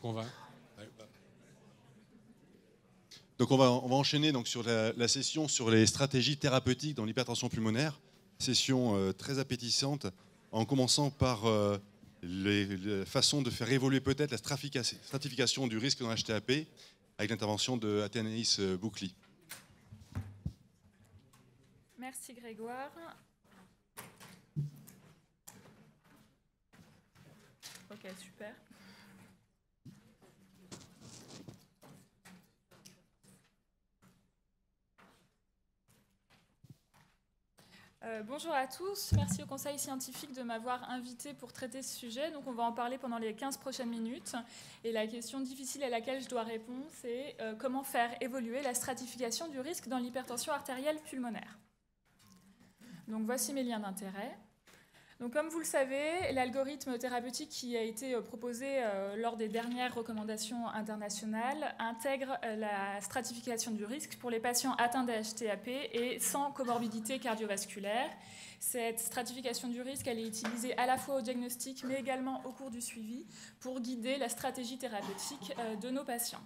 Donc on va... Donc on va enchaîner donc, sur la session sur les stratégies thérapeutiques dans l'hypertension pulmonaire. Session très appétissante, en commençant par les façons de faire évoluer peut-être la stratification du risque dans l'HTAP, avec l'intervention de Athénaïs Boukli. Merci Grégoire. Ok, super. Bonjour à tous, merci au Conseil scientifique de m'avoir invité pour traiter ce sujet. Donc on va en parler pendant les 15 prochaines minutes. Et la question difficile à laquelle je dois répondre, c'est comment faire évoluer la stratification du risque dans l'hypertension artérielle pulmonaire. Donc voici mes liens d'intérêt. Donc, comme vous le savez, l'algorithme thérapeutique qui a été proposé lors des dernières recommandations internationales intègre la stratification du risque pour les patients atteints d'HTAP et sans comorbidité cardiovasculaire. Cette stratification du risque, elle est utilisée à la fois au diagnostic, mais également au cours du suivi pour guider la stratégie thérapeutique de nos patients.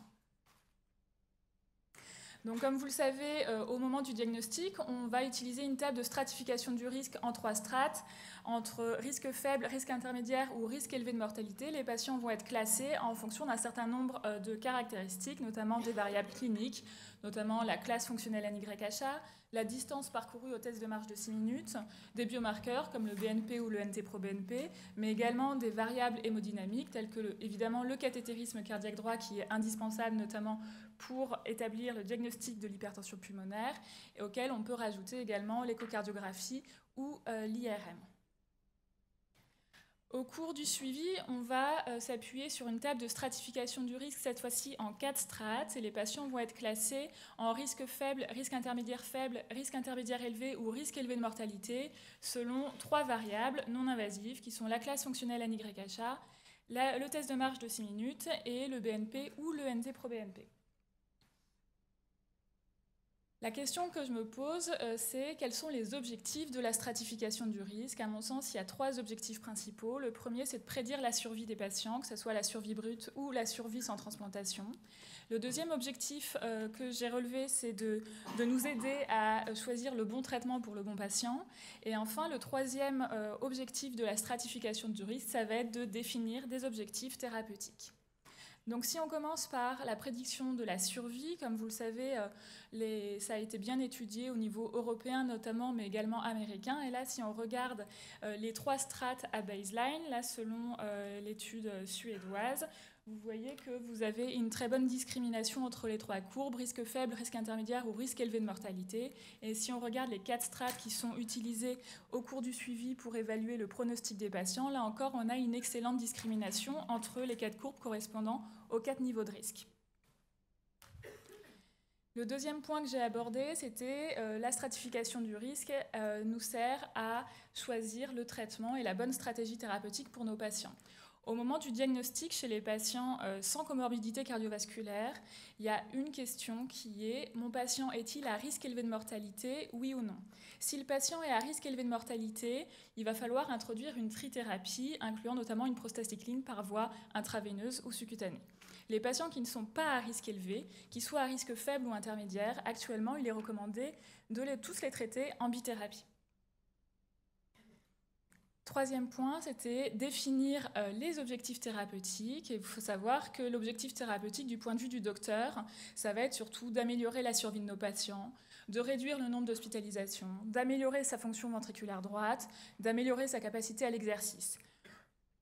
Donc, comme vous le savez, au moment du diagnostic, on va utiliser une table de stratification du risque en 3 strates. Entre risque faible, risque intermédiaire ou risque élevé de mortalité, les patients vont être classés en fonction d'un certain nombre de caractéristiques, notamment des variables cliniques, notamment la classe fonctionnelle NYHA, la distance parcourue au test de marche de 6 minutes, des biomarqueurs comme le BNP ou le NT-proBNP, mais également des variables hémodynamiques telles que évidemment le cathétérisme cardiaque droit qui est indispensable notamment pour établir le diagnostic de l'hypertension pulmonaire et auquel on peut rajouter également l'échocardiographie ou l'IRM. Au cours du suivi, on va s'appuyer sur une table de stratification du risque, cette fois-ci en 4 strates, et les patients vont être classés en risque faible, risque intermédiaire élevé ou risque élevé de mortalité, selon 3 variables non invasives, qui sont la classe fonctionnelle NYHA, le test de marche de 6 minutes et le BNP ou le NT-proBNP. La question que je me pose, c'est quels sont les objectifs de la stratification du risque. À mon sens, il y a 3 objectifs principaux. Le premier, c'est de prédire la survie des patients, que ce soit la survie brute ou la survie sans transplantation. Le deuxième objectif que j'ai relevé, c'est de nous aider à choisir le bon traitement pour le bon patient. Et enfin, le troisième objectif de la stratification du risque, ça va être de définir des objectifs thérapeutiques. Donc si on commence par la prédiction de la survie, comme vous le savez, ça a été bien étudié au niveau européen notamment, mais également américain. Et là, si on regarde les 3 strates à baseline, là selon l'étude suédoise, vous voyez que vous avez une très bonne discrimination entre les 3 courbes, risque faible, risque intermédiaire ou risque élevé de mortalité. Et si on regarde les 4 strates qui sont utilisées au cours du suivi pour évaluer le pronostic des patients, là encore, on a une excellente discrimination entre les 4 courbes correspondant aux 4 niveaux de risque. Le deuxième point que j'ai abordé, c'était la stratification du risque nous sert à choisir le traitement et la bonne stratégie thérapeutique pour nos patients. Au moment du diagnostic chez les patients sans comorbidité cardiovasculaire, il y a une question qui est « Mon patient est-il à risque élevé de mortalité, oui ou non ?» Si le patient est à risque élevé de mortalité, il va falloir introduire une trithérapie, incluant notamment une prostacycline par voie intraveineuse ou subcutanée. Les patients qui ne sont pas à risque élevé, qui soient à risque faible ou intermédiaire, actuellement, il est recommandé de tous les traiter en bithérapie. Troisième point, c'était définir les objectifs thérapeutiques. Et il faut savoir que l'objectif thérapeutique, du point de vue du docteur, ça va être surtout d'améliorer la survie de nos patients, de réduire le nombre d'hospitalisations, d'améliorer sa fonction ventriculaire droite, d'améliorer sa capacité à l'exercice.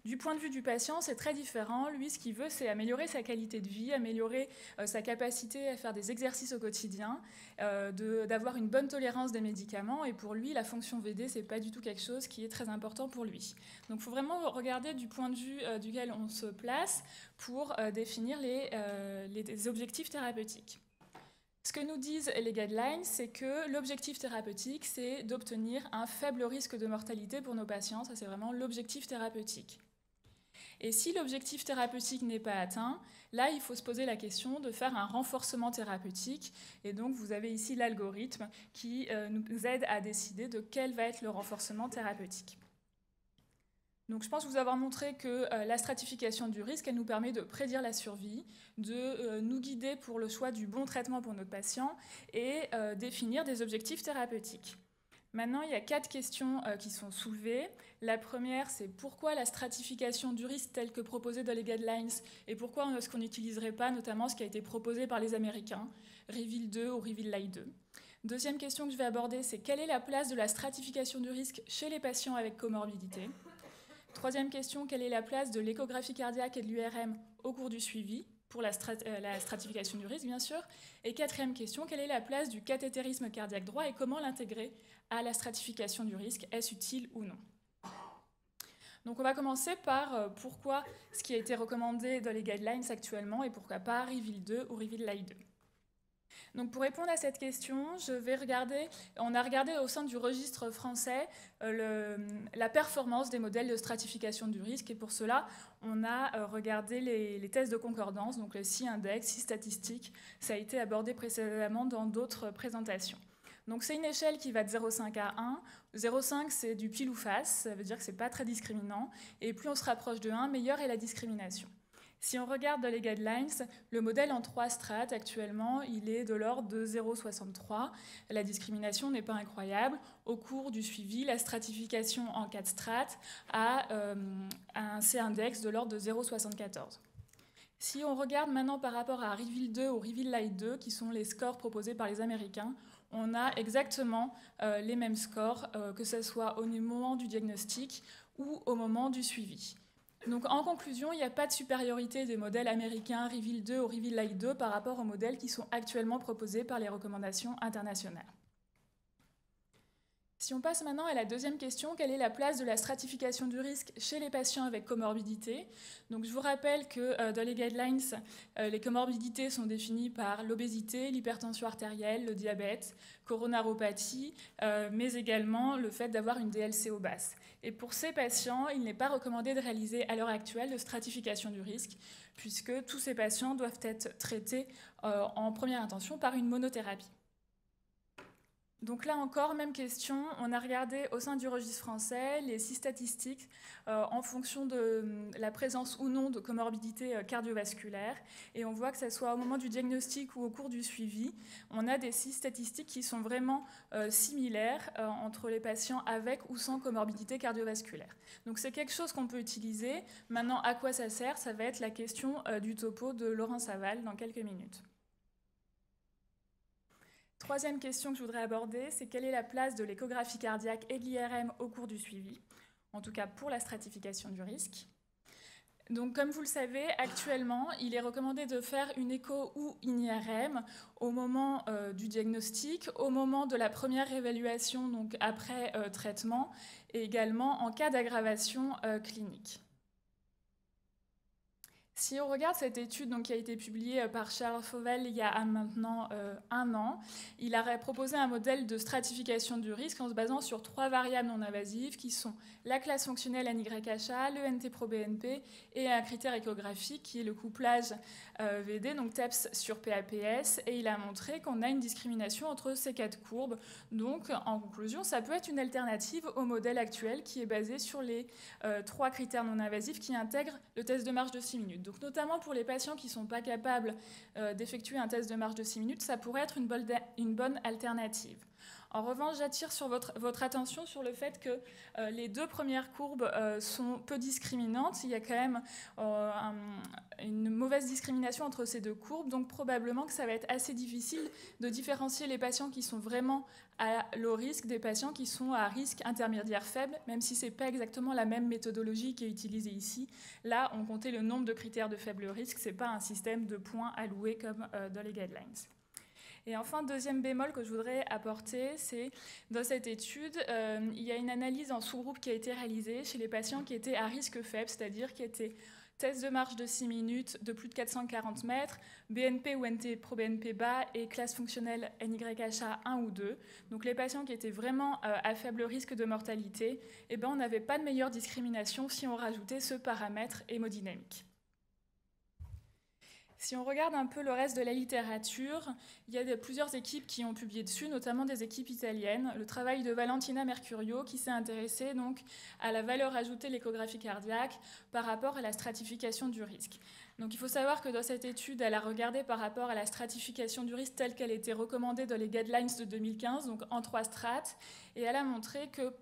Du point de vue du patient, c'est très différent. Lui, ce qu'il veut, c'est améliorer sa qualité de vie, améliorer sa capacité à faire des exercices au quotidien, d'avoir une bonne tolérance des médicaments. Et pour lui, la fonction VD, c'est pas du tout quelque chose qui est très important pour lui. Donc, il faut vraiment regarder du point de vue duquel on se place pour définir les objectifs thérapeutiques. Ce que nous disent les guidelines, c'est que l'objectif thérapeutique, c'est d'obtenir un faible risque de mortalité pour nos patients. Ça, c'est vraiment l'objectif thérapeutique. Et si l'objectif thérapeutique n'est pas atteint, là, il faut se poser la question de faire un renforcement thérapeutique. Et donc, vous avez ici l'algorithme qui nous aide à décider de quel va être le renforcement thérapeutique. Donc je pense vous avoir montré que la stratification du risque, elle nous permet de prédire la survie, de nous guider pour le choix du bon traitement pour notre patient et définir des objectifs thérapeutiques. Maintenant, il y a 4 questions qui sont soulevées. La première, c'est pourquoi la stratification du risque telle que proposée dans les guidelines et pourquoi est-ce qu'on n'utiliserait pas notamment ce qui a été proposé par les Américains, Reveal 2 ou Reveal Lite 2. Deuxième question que je vais aborder, c'est quelle est la place de la stratification du risque chez les patients avec comorbidité? Troisième question, quelle est la place de l'échographie cardiaque et de l'URM au cours du suivi pour la stratification du risque, bien sûr. Et quatrième question, quelle est la place du cathétérisme cardiaque droit et comment l'intégrer à la stratification du risque? Est-ce utile ou non? Donc on va commencer par pourquoi ce qui a été recommandé dans les guidelines actuellement et pourquoi pas Reveal 2 ou Reveal Lite 2. Donc pour répondre à cette question, on a regardé au sein du registre français la performance des modèles de stratification du risque et pour cela, on a regardé les tests de concordance, donc le C-index, C-statistique, ça a été abordé précédemment dans d'autres présentations. Donc c'est une échelle qui va de 0,5 à 1. 0,5 c'est du pile ou face, ça veut dire que c'est pas très discriminant et plus on se rapproche de 1, meilleure est la discrimination. Si on regarde dans les guidelines, le modèle en 3 strates, actuellement, il est de l'ordre de 0,63. La discrimination n'est pas incroyable. Au cours du suivi, la stratification en 4 strates a un C-index de l'ordre de 0,74. Si on regarde maintenant par rapport à Reveal 2 ou Reveal Lite 2, qui sont les scores proposés par les Américains, on a exactement les mêmes scores, que ce soit au moment du diagnostic ou au moment du suivi. Donc en conclusion, il n'y a pas de supériorité des modèles américains Reveal 2 ou Reveal Lite 2 par rapport aux modèles qui sont actuellement proposés par les recommandations internationales. Si on passe maintenant à la deuxième question, quelle est la place de la stratification du risque chez les patients avec comorbidité? Donc je vous rappelle que dans les guidelines, les comorbidités sont définies par l'obésité, l'hypertension artérielle, le diabète, coronaropathie, mais également le fait d'avoir une DLCO basse. Et pour ces patients, il n'est pas recommandé de réaliser à l'heure actuelle de stratification du risque, puisque tous ces patients doivent être traités en première intention par une monothérapie. Donc là encore, même question, on a regardé au sein du registre français les 6 statistiques en fonction de la présence ou non de comorbidité cardiovasculaire. Et on voit que ce soit au moment du diagnostic ou au cours du suivi, on a des 6 statistiques qui sont vraiment similaires entre les patients avec ou sans comorbidité cardiovasculaire. Donc c'est quelque chose qu'on peut utiliser. Maintenant, à quoi ça sert? Ça va être la question du topo de Laurent Saval dans quelques minutes. Troisième question que je voudrais aborder, c'est quelle est la place de l'échographie cardiaque et de l'IRM au cours du suivi, en tout cas pour la stratification du risque. Donc comme vous le savez, actuellement, il est recommandé de faire une écho ou une IRM au moment du diagnostic, au moment de la première évaluation, donc après traitement, et également en cas d'aggravation clinique. Si on regarde cette étude donc, qui a été publiée par Charles Fauvel il y a maintenant 1 an, il a proposé un modèle de stratification du risque en se basant sur 3 variables non invasives qui sont la classe fonctionnelle NYHA, le NT-proBNP et un critère échographique qui est le couplage VD, donc TEPS sur PAPS, et il a montré qu'on a une discrimination entre ces 4 courbes. Donc en conclusion, ça peut être une alternative au modèle actuel qui est basé sur les 3 critères non invasifs qui intègrent le test de marche de 6 minutes. Donc notamment pour les patients qui ne sont pas capables d'effectuer un test de marche de 6 minutes, ça pourrait être une bonne alternative. En revanche, j'attire sur votre attention sur le fait que les 2 premières courbes sont peu discriminantes. Il y a quand même une mauvaise discrimination entre ces 2 courbes, donc probablement que ça va être assez difficile de différencier les patients qui sont vraiment à low risque des patients qui sont à risque intermédiaire faible, même si ce n'est pas exactement la même méthodologie qui est utilisée ici. Là, on comptait le nombre de critères de faible risque, ce n'est pas un système de points alloués comme dans les guidelines. Et enfin, deuxième bémol que je voudrais apporter, c'est dans cette étude, il y a une analyse en sous-groupe qui a été réalisée chez les patients qui étaient à risque faible, c'est-à-dire qui étaient test de marche de 6 minutes de plus de 440 mètres, BNP ou NT-proBNP bas et classe fonctionnelle NYHA 1 ou 2. Donc les patients qui étaient vraiment à faible risque de mortalité, eh ben, on n'avait pas de meilleure discrimination si on rajoutait ce paramètre hémodynamique. Si on regarde un peu le reste de la littérature, il y a plusieurs équipes qui ont publié dessus, notamment des équipes italiennes. Le travail de Valentina Mercurio qui s'est intéressé donc à la valeur ajoutée de l'échographie cardiaque par rapport à la stratification du risque. Donc il faut savoir que dans cette étude, elle a regardé par rapport à la stratification du risque telle qu'elle était recommandée dans les guidelines de 2015, donc en 3 strates, et elle a montré que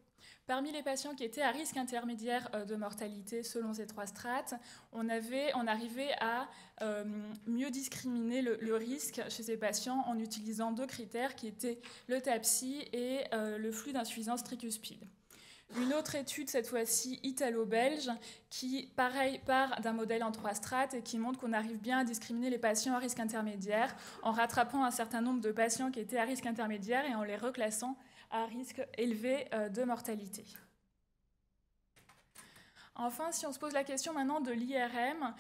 parmi les patients qui étaient à risque intermédiaire de mortalité selon ces 3 strates, on arrivait à mieux discriminer le risque chez ces patients en utilisant 2 critères qui étaient le TAPSI et le flux d'insuffisance tricuspide. Une autre étude, cette fois-ci italo-belge, qui, pareil, part d'un modèle en 3 strates et qui montre qu'on arrive bien à discriminer les patients à risque intermédiaire en rattrapant un certain nombre de patients qui étaient à risque intermédiaire et en les reclassant à risque élevé de mortalité. Enfin, si on se pose la question maintenant de l'IRM,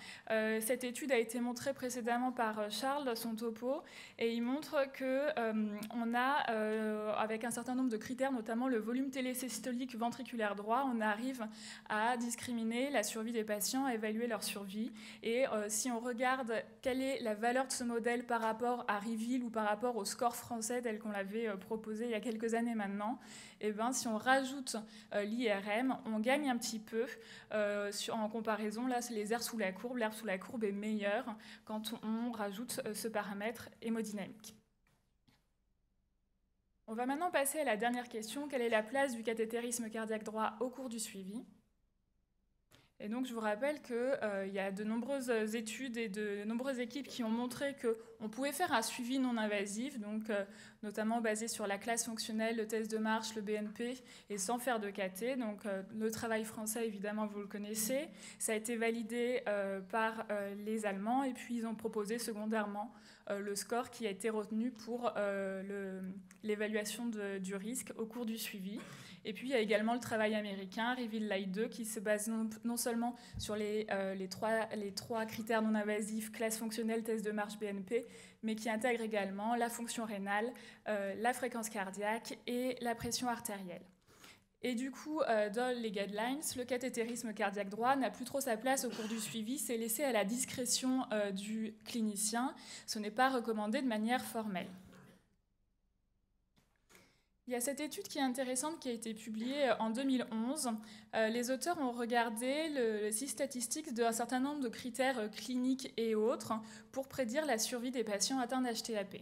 cette étude a été montrée précédemment par Charles dans son topo, et il montre qu'on a, avec un certain nombre de critères, notamment le volume télésystolique ventriculaire droit, on arrive à discriminer la survie des patients, à évaluer leur survie. Et si on regarde quelle est la valeur de ce modèle par rapport à Reveal ou par rapport au score français tel qu'on l'avait proposé il y a quelques années maintenant, et bien, si on rajoute l'IRM, on gagne un petit peu. En comparaison, là, c'est les aires sous la courbe. L'air sous la courbe est meilleur quand on rajoute ce paramètre hémodynamique. On va maintenant passer à la dernière question. Quelle est la place du cathétérisme cardiaque droit au cours du suivi ? Et donc, je vous rappelle qu'il y a de nombreuses études et de nombreuses équipes qui ont montré qu'on pouvait faire un suivi non invasif, donc notamment basé sur la classe fonctionnelle, le test de marche, le BNP, et sans faire de cathé. Donc, le travail français, évidemment, vous le connaissez. Ça a été validé par les Allemands, et puis ils ont proposé secondairement le score qui a été retenu pour l'évaluation du risque au cours du suivi. Et puis, il y a également le travail américain, Reveal Light 2, qui se base non seulement sur les 3 critères non invasifs, classe fonctionnelle, test de marche, BNP, mais qui intègre également la fonction rénale, la fréquence cardiaque et la pression artérielle. Et du coup, dans les guidelines, le cathétérisme cardiaque droit n'a plus trop sa place au cours du suivi, c'est laissé à la discrétion du clinicien. Ce n'est pas recommandé de manière formelle. Il y a cette étude qui est intéressante qui a été publiée en 2011. Les auteurs ont regardé le site statistique d'un certain nombre de critères cliniques et autres pour prédire la survie des patients atteints d'HTAP.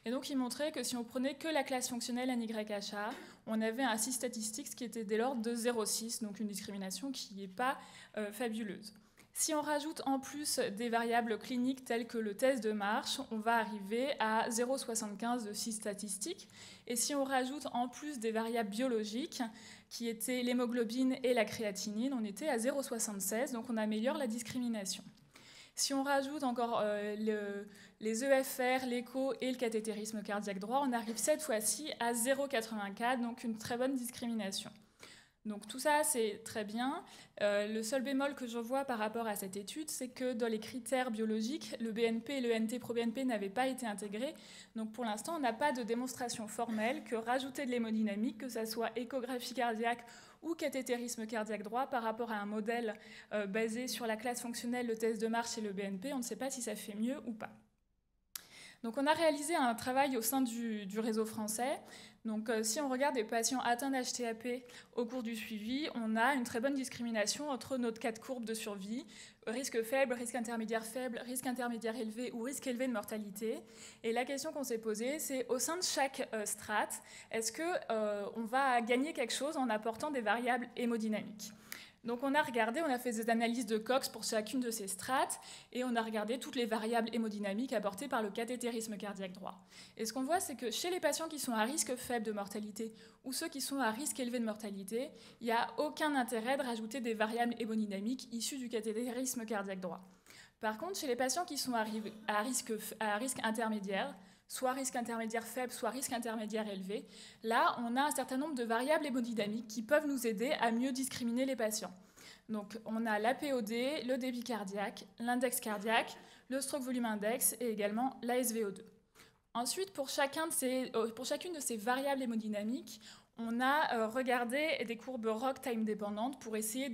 Et donc, ils montraient que si on prenait que la classe fonctionnelle NYHA, on avait un site statistique qui était dès l'ordre de 0,6, donc une discrimination qui n'est pas fabuleuse. Si on rajoute en plus des variables cliniques telles que le test de marche, on va arriver à 0,75 de site statistique. Et si on rajoute en plus des variables biologiques, qui étaient l'hémoglobine et la créatinine, on était à 0,76, donc on améliore la discrimination. Si on rajoute encore les EFR, l'écho et le cathétérisme cardiaque droit, on arrive cette fois-ci à 0,84, donc une très bonne discrimination. Donc tout ça, c'est très bien. Le seul bémol que je vois par rapport à cette étude, c'est que dans les critères biologiques, le BNP et le NT-proBNP n'avaient pas été intégrés. Donc pour l'instant, on n'a pas de démonstration formelle que rajouter de l'hémodynamique, que ce soit échographie cardiaque ou cathétérisme cardiaque droit, par rapport à un modèle basé sur la classe fonctionnelle, le test de marche et le BNP, on ne sait pas si ça fait mieux ou pas. Donc on a réalisé un travail au sein du réseau français. Donc si on regarde des patients atteints d'HTAP au cours du suivi, on a une très bonne discrimination entre nos 4 courbes de survie, risque faible, risque intermédiaire élevé ou risque élevé de mortalité. Et la question qu'on s'est posée, c'est au sein de chaque strate, est-ce qu'on va gagner quelque chose en apportant des variables hémodynamiques ? Donc on a fait des analyses de Cox pour chacune de ces strates et on a regardé toutes les variables hémodynamiques apportées par le cathétérisme cardiaque droit. Et ce qu'on voit, c'est que chez les patients qui sont à risque faible de mortalité ou ceux qui sont à risque élevé de mortalité, il n'y a aucun intérêt de rajouter des variables hémodynamiques issues du cathétérisme cardiaque droit. Par contre, chez les patients qui sont à risque intermédiaire, soit risque intermédiaire faible, soit risque intermédiaire élevé, là, on a un certain nombre de variables hémodynamiques qui peuvent nous aider à mieux discriminer les patients. Donc, on a l'APOD, le débit cardiaque, l'index cardiaque, le stroke volume index et également la SVO2. Ensuite, pour chacune de ces variables hémodynamiques, on a regardé des courbes ROC time dépendantes pour essayer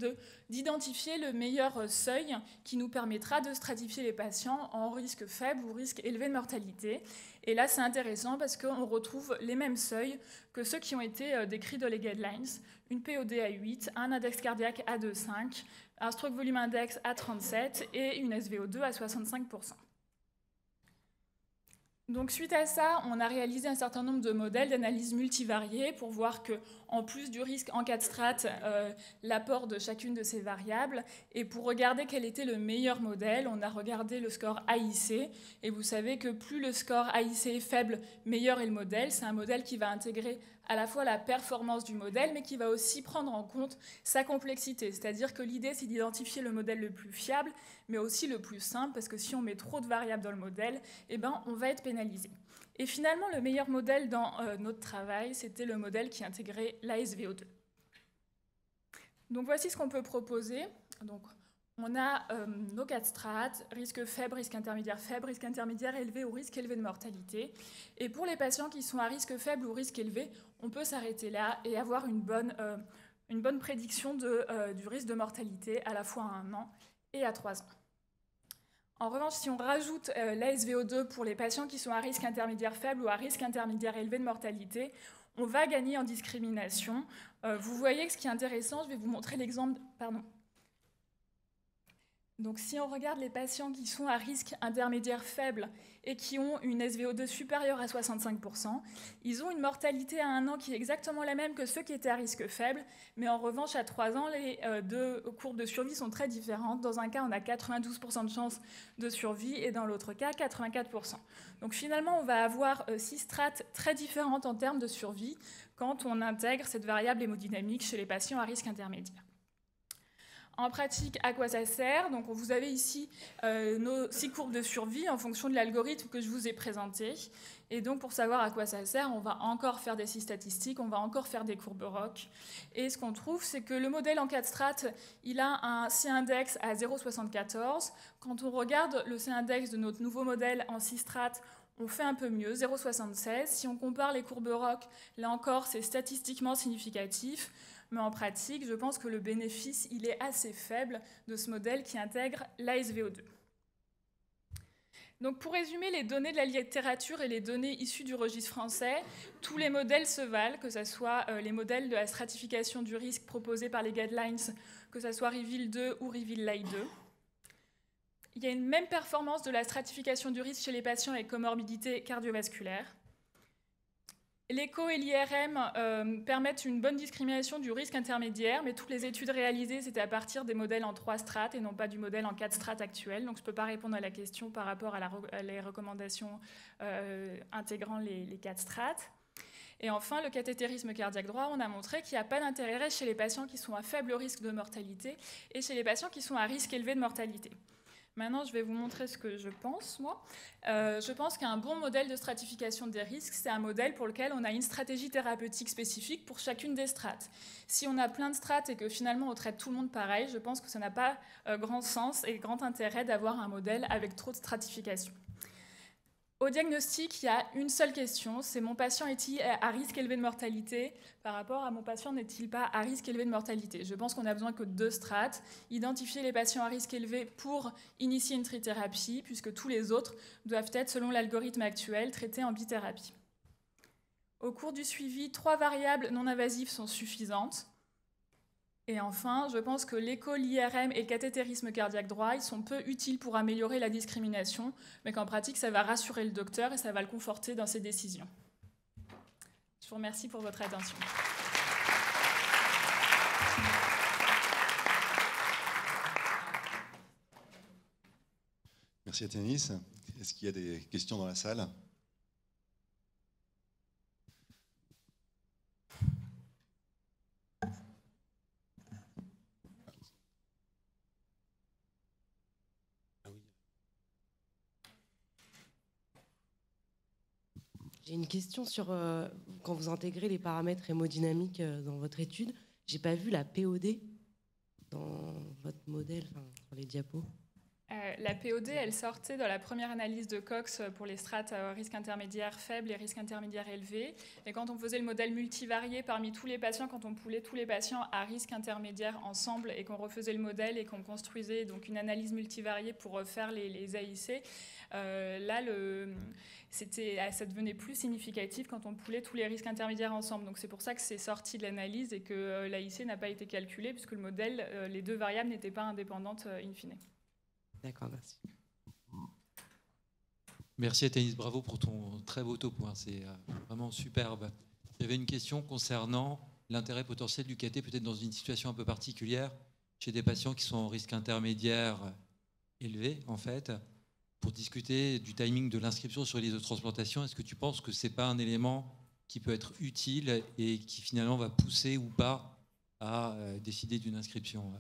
d'identifier le meilleur seuil qui nous permettra de stratifier les patients en risque faible ou risque élevé de mortalité. Et là, c'est intéressant parce qu'on retrouve les mêmes seuils que ceux qui ont été décrits dans les guidelines. Une POD à 8, un index cardiaque à 2,5, un stroke volume index à 37 et une SVO2 à 65%. Donc suite à ça, on a réalisé un certain nombre de modèles d'analyse multivariée pour voir que, en plus du risque en 4 strates, l'apport de chacune de ces variables. Et pour regarder quel était le meilleur modèle, on a regardé le score AIC. Et vous savez que plus le score AIC est faible, meilleur est le modèle. C'est un modèle qui va intégrer à la fois la performance du modèle, mais qui va aussi prendre en compte sa complexité. C'est-à-dire que l'idée, c'est d'identifier le modèle le plus fiable, mais aussi le plus simple, parce que si on met trop de variables dans le modèle, eh ben, on va être pénalisé. Et finalement, le meilleur modèle dans notre travail, c'était le modèle qui intégrait la SVO2. Donc voici ce qu'on peut proposer. Donc, on a nos 4 strates, risque faible, risque intermédiaire élevé ou risque élevé de mortalité. Et pour les patients qui sont à risque faible ou risque élevé, on peut s'arrêter là et avoir une bonne prédiction du risque de mortalité à la fois à 1 an et à 3 ans. En revanche, si on rajoute la SVO2 pour les patients qui sont à risque intermédiaire faible ou à risque intermédiaire élevé de mortalité, on va gagner en discrimination. Vous voyez que ce qui est intéressant, je vais vous montrer l'exemple. Donc si on regarde les patients qui sont à risque intermédiaire faible et qui ont une SVO2 supérieure à 65%, ils ont une mortalité à 1 an qui est exactement la même que ceux qui étaient à risque faible, mais en revanche à 3 ans, les deux courbes de survie sont très différentes. Dans un cas, on a 92% de chances de survie et dans l'autre cas, 84%. Donc finalement, on va avoir 6 strates très différentes en termes de survie quand on intègre cette variable hémodynamique chez les patients à risque intermédiaire. En pratique, à quoi ça sert? Donc, vous avez ici nos 6 courbes de survie en fonction de l'algorithme que je vous ai présenté. Et donc, pour savoir à quoi ça sert, on va encore faire des statistiques, on va encore faire des courbes ROC. Et ce qu'on trouve, c'est que le modèle en 4 strates, il a un C-index à 0,74. Quand on regarde le C-index de notre nouveau modèle en 6 strates, on fait un peu mieux, 0,76. Si on compare les courbes ROC, là encore, c'est statistiquement significatif. Mais en pratique, je pense que le bénéfice, il est assez faible de ce modèle qui intègre la SVO2. Donc pour résumer les données de la littérature et les données issues du registre français, tous les modèles se valent, que ce soit les modèles de la stratification du risque proposés par les guidelines, que ce soit Reveal 2 ou Reveal Lite 2. Il y a une même performance de la stratification du risque chez les patients avec comorbidité cardiovasculaire. L'écho et l'IRM permettent une bonne discrimination du risque intermédiaire, mais toutes les études réalisées, c'était à partir des modèles en 3 strates et non pas du modèle en 4 strates actuel. Donc je ne peux pas répondre à la question par rapport à les recommandations intégrant les 4 strates. Et enfin, le cathétérisme cardiaque droit, on a montré qu'il n'y a pas d'intérêt chez les patients qui sont à faible risque de mortalité et chez les patients qui sont à risque élevé de mortalité. Maintenant, je vais vous montrer ce que je pense, moi. Je pense qu'un bon modèle de stratification des risques, c'est un modèle pour lequel on a une stratégie thérapeutique spécifique pour chacune des strates. Si on a plein de strates et que finalement on traite tout le monde pareil, je pense que ça n'a pas grand sens et grand intérêt d'avoir un modèle avec trop de stratification. Au diagnostic, il y a une seule question, c'est mon patient est-il à risque élevé de mortalité par rapport à mon patient n'est-il pas à risque élevé de mortalité? Je pense qu'on a besoin que de 2 strates, identifier les patients à risque élevé pour initier une trithérapie, puisque tous les autres doivent être, selon l'algorithme actuel, traités en bithérapie. Au cours du suivi, 3 variables non invasives sont suffisantes. Et enfin, je pense que l'écho, l'IRM et le cathétérisme cardiaque droit, ils sont peu utiles pour améliorer la discrimination, mais qu'en pratique, ça va rassurer le docteur et ça va le conforter dans ses décisions. Je vous remercie pour votre attention. Merci Athénis. Est-ce qu'il y a des questions dans la salle ? J'ai une question sur quand vous intégrez les paramètres hémodynamiques dans votre étude. Je n'ai pas vu la POD dans votre modèle, sur les diapos. La POD, elle sortait dans la première analyse de Cox pour les strates risque intermédiaire faible et risque intermédiaire élevé. Et quand on faisait le modèle multivarié parmi tous les patients, quand on poolait tous les patients à risque intermédiaire ensemble et qu'on refaisait le modèle et qu'on construisait donc une analyse multivariée pour faire les AIC, là, ça devenait plus significatif quand on poolait tous les risques intermédiaires ensemble. Donc c'est pour ça que c'est sorti de l'analyse et que l'AIC n'a pas été calculé, puisque le modèle, les deux variables n'étaient pas indépendantes in fine. D'accord, merci. Merci Athénis, bravo pour ton très beau topo, hein, c'est vraiment superbe. Il y avait une question concernant l'intérêt potentiel du KT, peut-être dans une situation un peu particulière, chez des patients qui sont en risque intermédiaire élevé, en fait, pour discuter du timing de l'inscription sur les transplantations. Est-ce que tu penses que ce n'est pas un élément qui peut être utile et qui finalement va pousser ou pas à décider d'une inscription?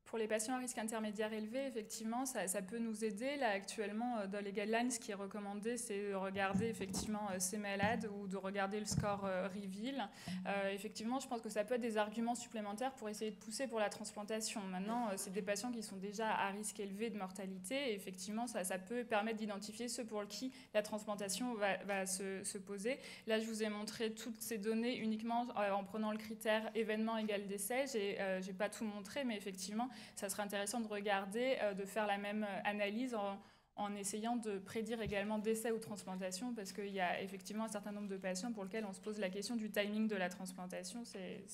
Pour les patients à risque intermédiaire élevé, effectivement, ça peut nous aider. Là, actuellement, dans les guidelines, ce qui est recommandé, c'est de regarder effectivement ces malades ou de regarder le score reveal. Effectivement, je pense que ça peut être des arguments supplémentaires pour essayer de pousser pour la transplantation. Maintenant, c'est des patients qui sont déjà à risque élevé de mortalité. Et effectivement, ça peut permettre d'identifier ceux pour qui la transplantation va se poser. Là, je vous ai montré toutes ces données uniquement en prenant le critère événement égal décès. Je n'ai pas tout montré, mais effectivement, ça serait intéressant de regarder, de faire la même analyse en essayant de prédire également décès ou transplantation, parce qu'il y a effectivement un certain nombre de patients pour lesquels on se pose la question du timing de la transplantation. C'est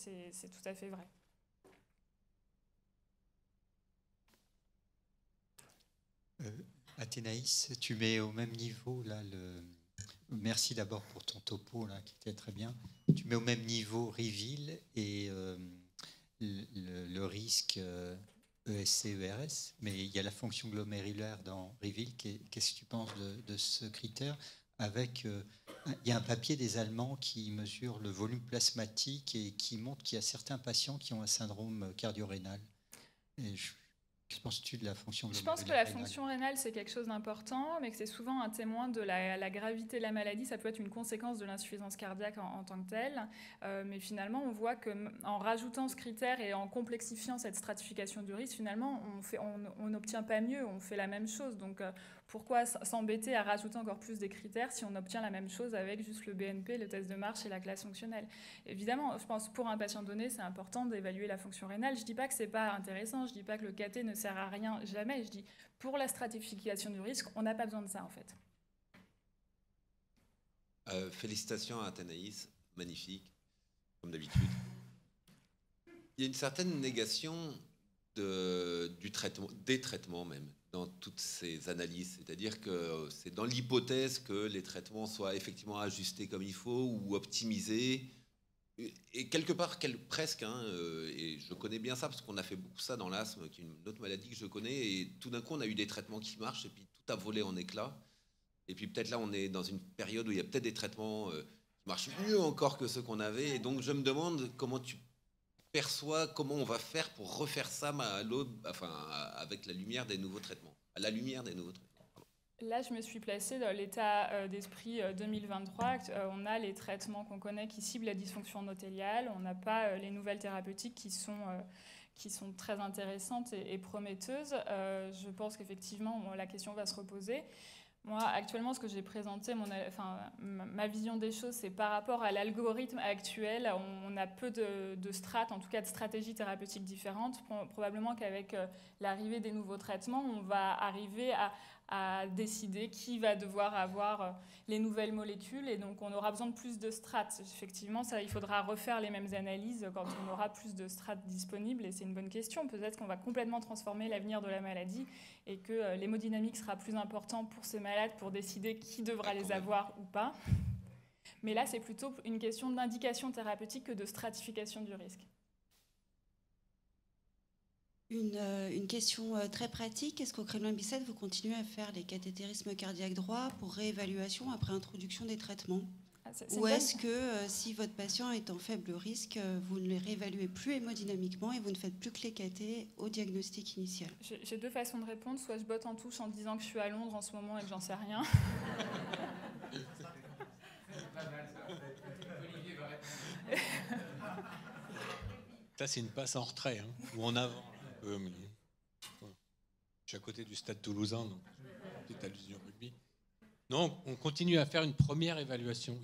tout à fait vrai. Athénaïs, tu mets au même niveau là Merci d'abord pour ton topo là, qui était très bien. Tu mets au même niveau reveal et le risque ESC-ERS, mais il y a la fonction glomérulaire dans reveal. Qu'est-ce que tu penses de ce critère? Il y a un papier des Allemands qui mesure le volume plasmatique et qui montre qu'il y a certains patients qui ont un syndrome cardio-rénal. Que penses-tu de la fonction glomérulaire? Je pense que la fonction rénale, c'est quelque chose d'important, mais que c'est souvent un témoin de la gravité de la maladie. Ça peut être une conséquence de l'insuffisance cardiaque en tant que telle. Mais finalement, on voit qu'en rajoutant ce critère et en complexifiant cette stratification du risque, finalement, on n'obtient pas mieux, on fait la même chose. Donc, pourquoi s'embêter à rajouter encore plus des critères si on obtient la même chose avec juste le BNP, le test de marche et la classe fonctionnelle? Évidemment, je pense pour un patient donné, c'est important d'évaluer la fonction rénale. Je ne dis pas que ce n'est pas intéressant, je ne dis pas que le KT ne sert à rien, jamais. Je dis, pour la stratification du risque, on n'a pas besoin de ça, en fait. Félicitations à Athénaïs, magnifique, comme d'habitude. Il y a une certaine négation des traitements même, dans toutes ces analyses. C'est-à-dire que c'est dans l'hypothèse que les traitements soient effectivement ajustés comme il faut ou optimisés. Et quelque part, presque, et je connais bien ça parce qu'on a fait beaucoup ça dans l'asthme, qui est une autre maladie que je connais, et tout d'un coup on a eu des traitements qui marchent et puis tout a volé en éclats. Et puis peut-être là on est dans une période où il y a peut-être des traitements qui marchent mieux encore que ceux qu'on avait, et donc je me demande comment tu perçois, comment on va faire pour refaire ça avec la lumière des nouveaux traitements, à la lumière des nouveaux traitements. Là, je me suis placée dans l'état d'esprit 2023. On a les traitements qu'on connaît qui ciblent la dysfonction endothéliale. On n'a pas les nouvelles thérapeutiques qui sont très intéressantes et prometteuses. Je pense qu'effectivement, la question va se reposer. Moi, actuellement, ce que j'ai présenté, ma vision des choses, c'est par rapport à l'algorithme actuel, on a peu de strates, en tout cas de stratégies thérapeutiques différentes. Probablement qu'avec l'arrivée des nouveaux traitements, on va arriver à décider qui va devoir avoir les nouvelles molécules, et donc on aura besoin de plus de strates. Effectivement, il faudra refaire les mêmes analyses quand on aura plus de strates disponibles, et c'est une bonne question. Peut-être qu'on va complètement transformer l'avenir de la maladie et que l'hémodynamique sera plus important pour ces malades pour décider qui devra les avoir ou pas. Mais là, c'est plutôt une question d'indication thérapeutique que de stratification du risque. Une question très pratique. Est-ce qu'au Kremlin Bicêtre, vous continuez à faire les cathétérismes cardiaques droits pour réévaluation après introduction des traitements? Ou est-ce que si votre patient est en faible risque, vous ne les réévaluez plus hémodynamiquement et vous ne faites plus que les cathés au diagnostic initial? J'ai deux façons de répondre. Soit je botte en touche en disant que je suis à Londres en ce moment et que j'en sais rien. Ça, c'est une passe en retrait, ou en avant. suis à côté du stade toulousain, donc petite allusion au rugby. Non, on continue à faire une première évaluation,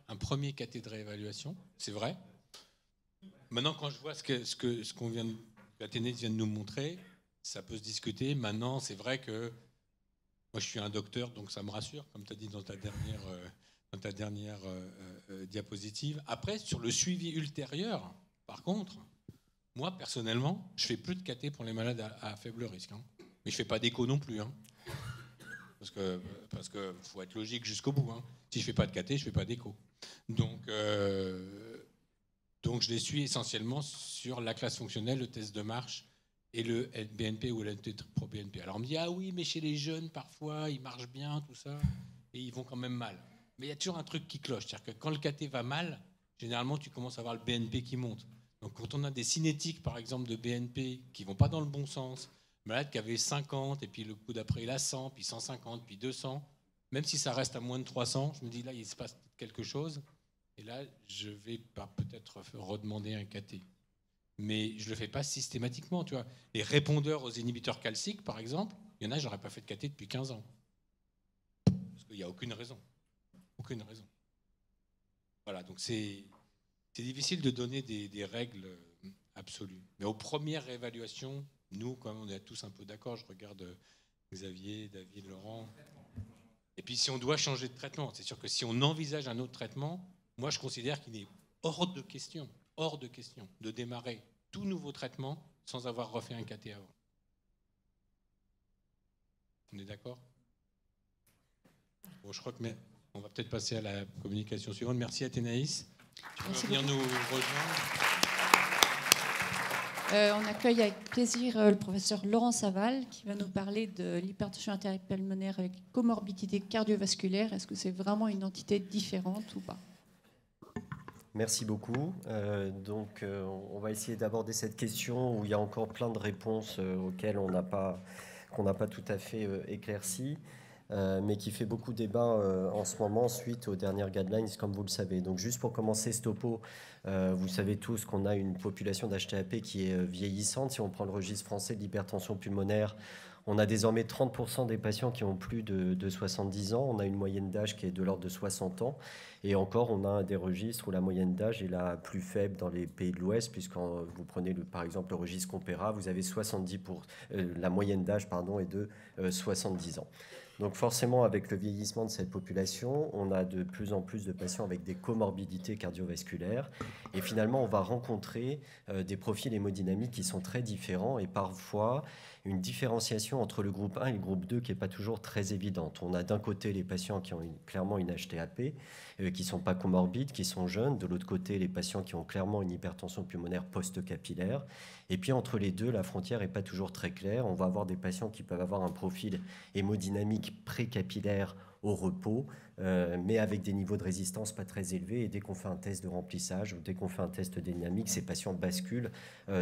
un premier caté de réévaluation, c'est vrai. Maintenant, quand je vois ce qu'on vient l'Athénée vient de nous montrer, ça peut se discuter. Maintenant, c'est vrai que moi, je suis un docteur, donc ça me rassure, comme tu as dit dans ta dernière diapositive. Après, sur le suivi ultérieur, par contre, moi, personnellement, je fais plus de caté pour les malades à faible risque. Hein. Mais je fais pas d'écho non plus. Hein. Parce que faut être logique jusqu'au bout. Hein. Si je fais pas de caté, je fais pas d'écho. Donc, je les suis essentiellement sur la classe fonctionnelle, le test de marche et le BNP ou l'NT-pro-BNP. Alors on me dit, ah oui, mais chez les jeunes, parfois, ils marchent bien, tout ça, et ils vont quand même mal. Mais il y a toujours un truc qui cloche. C'est-à-dire que quand le caté va mal, généralement, tu commences à avoir le BNP qui monte. Donc quand on a des cinétiques, par exemple, de BNP qui ne vont pas dans le bon sens, malade qui avait 50, et puis le coup d'après, il a 100, puis 150, puis 200, même si ça reste à moins de 300, je me dis, là, il se passe quelque chose. Et là, je vais peut-être redemander un caté. Mais je ne le fais pas systématiquement. Tu vois. Les répondeurs aux inhibiteurs calciques, par exemple, il y en a, je n'aurais pas fait de caté depuis 15 ans. Parce qu'il n'y a aucune raison. Aucune raison. Voilà, donc c'est difficile de donner des règles absolues. Mais aux premières évaluations, nous, quand même, on est tous un peu d'accord. Je regarde Xavier, David, Laurent. Et puis, si on doit changer de traitement, c'est sûr que si on envisage un autre traitement, moi, je considère qu'il est hors de question de démarrer tout nouveau traitement sans avoir refait un caté avant. On est d'accord ? Bon, je crois que on va peut-être passer à la communication suivante. Merci Athénaïs. Tu peux venir nous rejoindre. On accueille avec plaisir le professeur Laurent Saval qui va nous parler de l'hypertension artérielle pulmonaire avec comorbidité cardiovasculaire. Est-ce que c'est vraiment une entité différente ou pas ? Merci beaucoup. On va essayer d'aborder cette question où il y a encore plein de réponses auxquelles qu'on n'a pas tout à fait éclaircies, mais qui fait beaucoup débat en ce moment suite aux dernières guidelines, comme vous le savez. Donc, juste pour commencer ce topo, vous savez tous qu'on a une population d'HTAP qui est vieillissante. Si on prend le registre français de l'hypertension pulmonaire, on a désormais 30% des patients qui ont plus de 70 ans. On a une moyenne d'âge qui est de l'ordre de 60 ans. Et encore, on a des registres où la moyenne d'âge est la plus faible dans les pays de l'Ouest, puisque quand vous prenez par exemple le registre Compera, vous avez la moyenne d'âge est de 70 ans. Donc forcément, avec le vieillissement de cette population, on a de plus en plus de patients avec des comorbidités cardiovasculaires. Et finalement, on va rencontrer des profils hémodynamiques qui sont très différents et parfois une différenciation entre le groupe 1 et le groupe 2 qui n'est pas toujours très évidente. On a d'un côté les patients qui ont clairement une HTAP, qui ne sont pas comorbides, qui sont jeunes. De l'autre côté, les patients qui ont clairement une hypertension pulmonaire post-capillaire. Et puis entre les deux, la frontière n'est pas toujours très claire. On va avoir des patients qui peuvent avoir un profil hémodynamique précapillaire au repos, mais avec des niveaux de résistance pas très élevés. Et dès qu'on fait un test de remplissage ou dès qu'on fait un test dynamique, ces patients basculent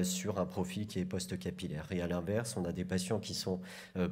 sur un profil qui est post-capillaire. Et à l'inverse, on a des patients qui sont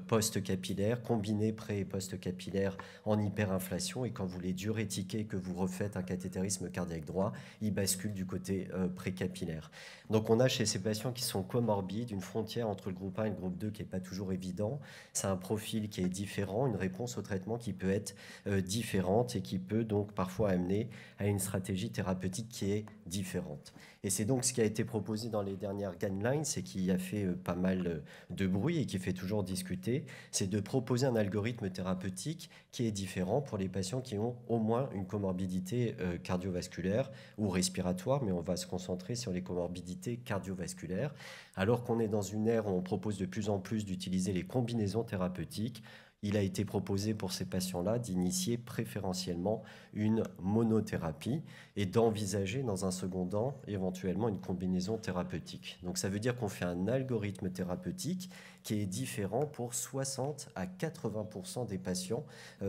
post-capillaires, combinés pré- et post-capillaires en hyperinflation. Et quand vous les diurétiquez, que vous refaites un cathétérisme cardiaque droit, ils basculent du côté précapillaire. Donc on a chez ces patients qui sont comorbides une frontière entre le groupe 1 et le groupe 2 qui n'est pas toujours évident. C'est un profil qui est différent, une réponse au traitement qui peut être différente et qui peut donc parfois amener à une stratégie thérapeutique qui est différente. Et c'est donc ce qui a été proposé dans les dernières guidelines et qui a fait pas mal de bruit et qui fait toujours discuter, c'est de proposer un algorithme thérapeutique qui est différent pour les patients qui ont au moins une comorbidité cardiovasculaire ou respiratoire, mais on va se concentrer sur les comorbidités cardiovasculaires, alors qu'on est dans une ère où on propose de plus en plus d'utiliser les combinaisons thérapeutiques. Il a été proposé pour ces patients-là d'initier préférentiellement une monothérapie et d'envisager dans un second temps éventuellement une combinaison thérapeutique. Donc ça veut dire qu'on fait un algorithme thérapeutique qui est différent pour 60 à 80% des patients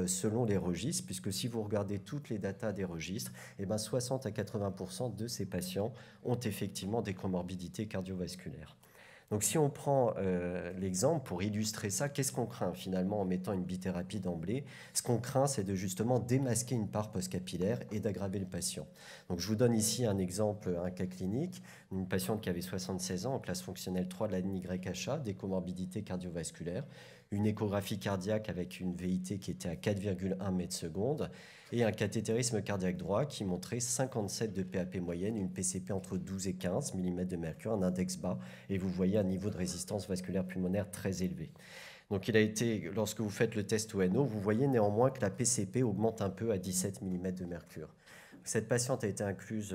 selon les registres, puisque si vous regardez toutes les datas des registres, 60 à 80% de ces patients ont effectivement des comorbidités cardiovasculaires. Donc si on prend l'exemple pour illustrer ça, qu'est-ce qu'on craint finalement en mettant une bithérapie d'emblée? Ce qu'on craint, c'est de justement démasquer une part postcapillaire et d'aggraver le patient. Donc je vous donne ici un exemple, un cas clinique, une patiente qui avait 76 ans en classe fonctionnelle 3 de la NYHA, des comorbidités cardiovasculaires, une échographie cardiaque avec une VIT qui était à 4,1 mètres secondes et un cathétérisme cardiaque droit qui montrait 57 de PAP moyenne, une PCP entre 12 et 15 mm de mercure, un index bas, et vous voyez un niveau de résistance vasculaire pulmonaire très élevé. Donc il a été, lorsque vous faites le test ONO, vous voyez néanmoins que la PCP augmente un peu à 17 mm de mercure. Cette patiente a été incluse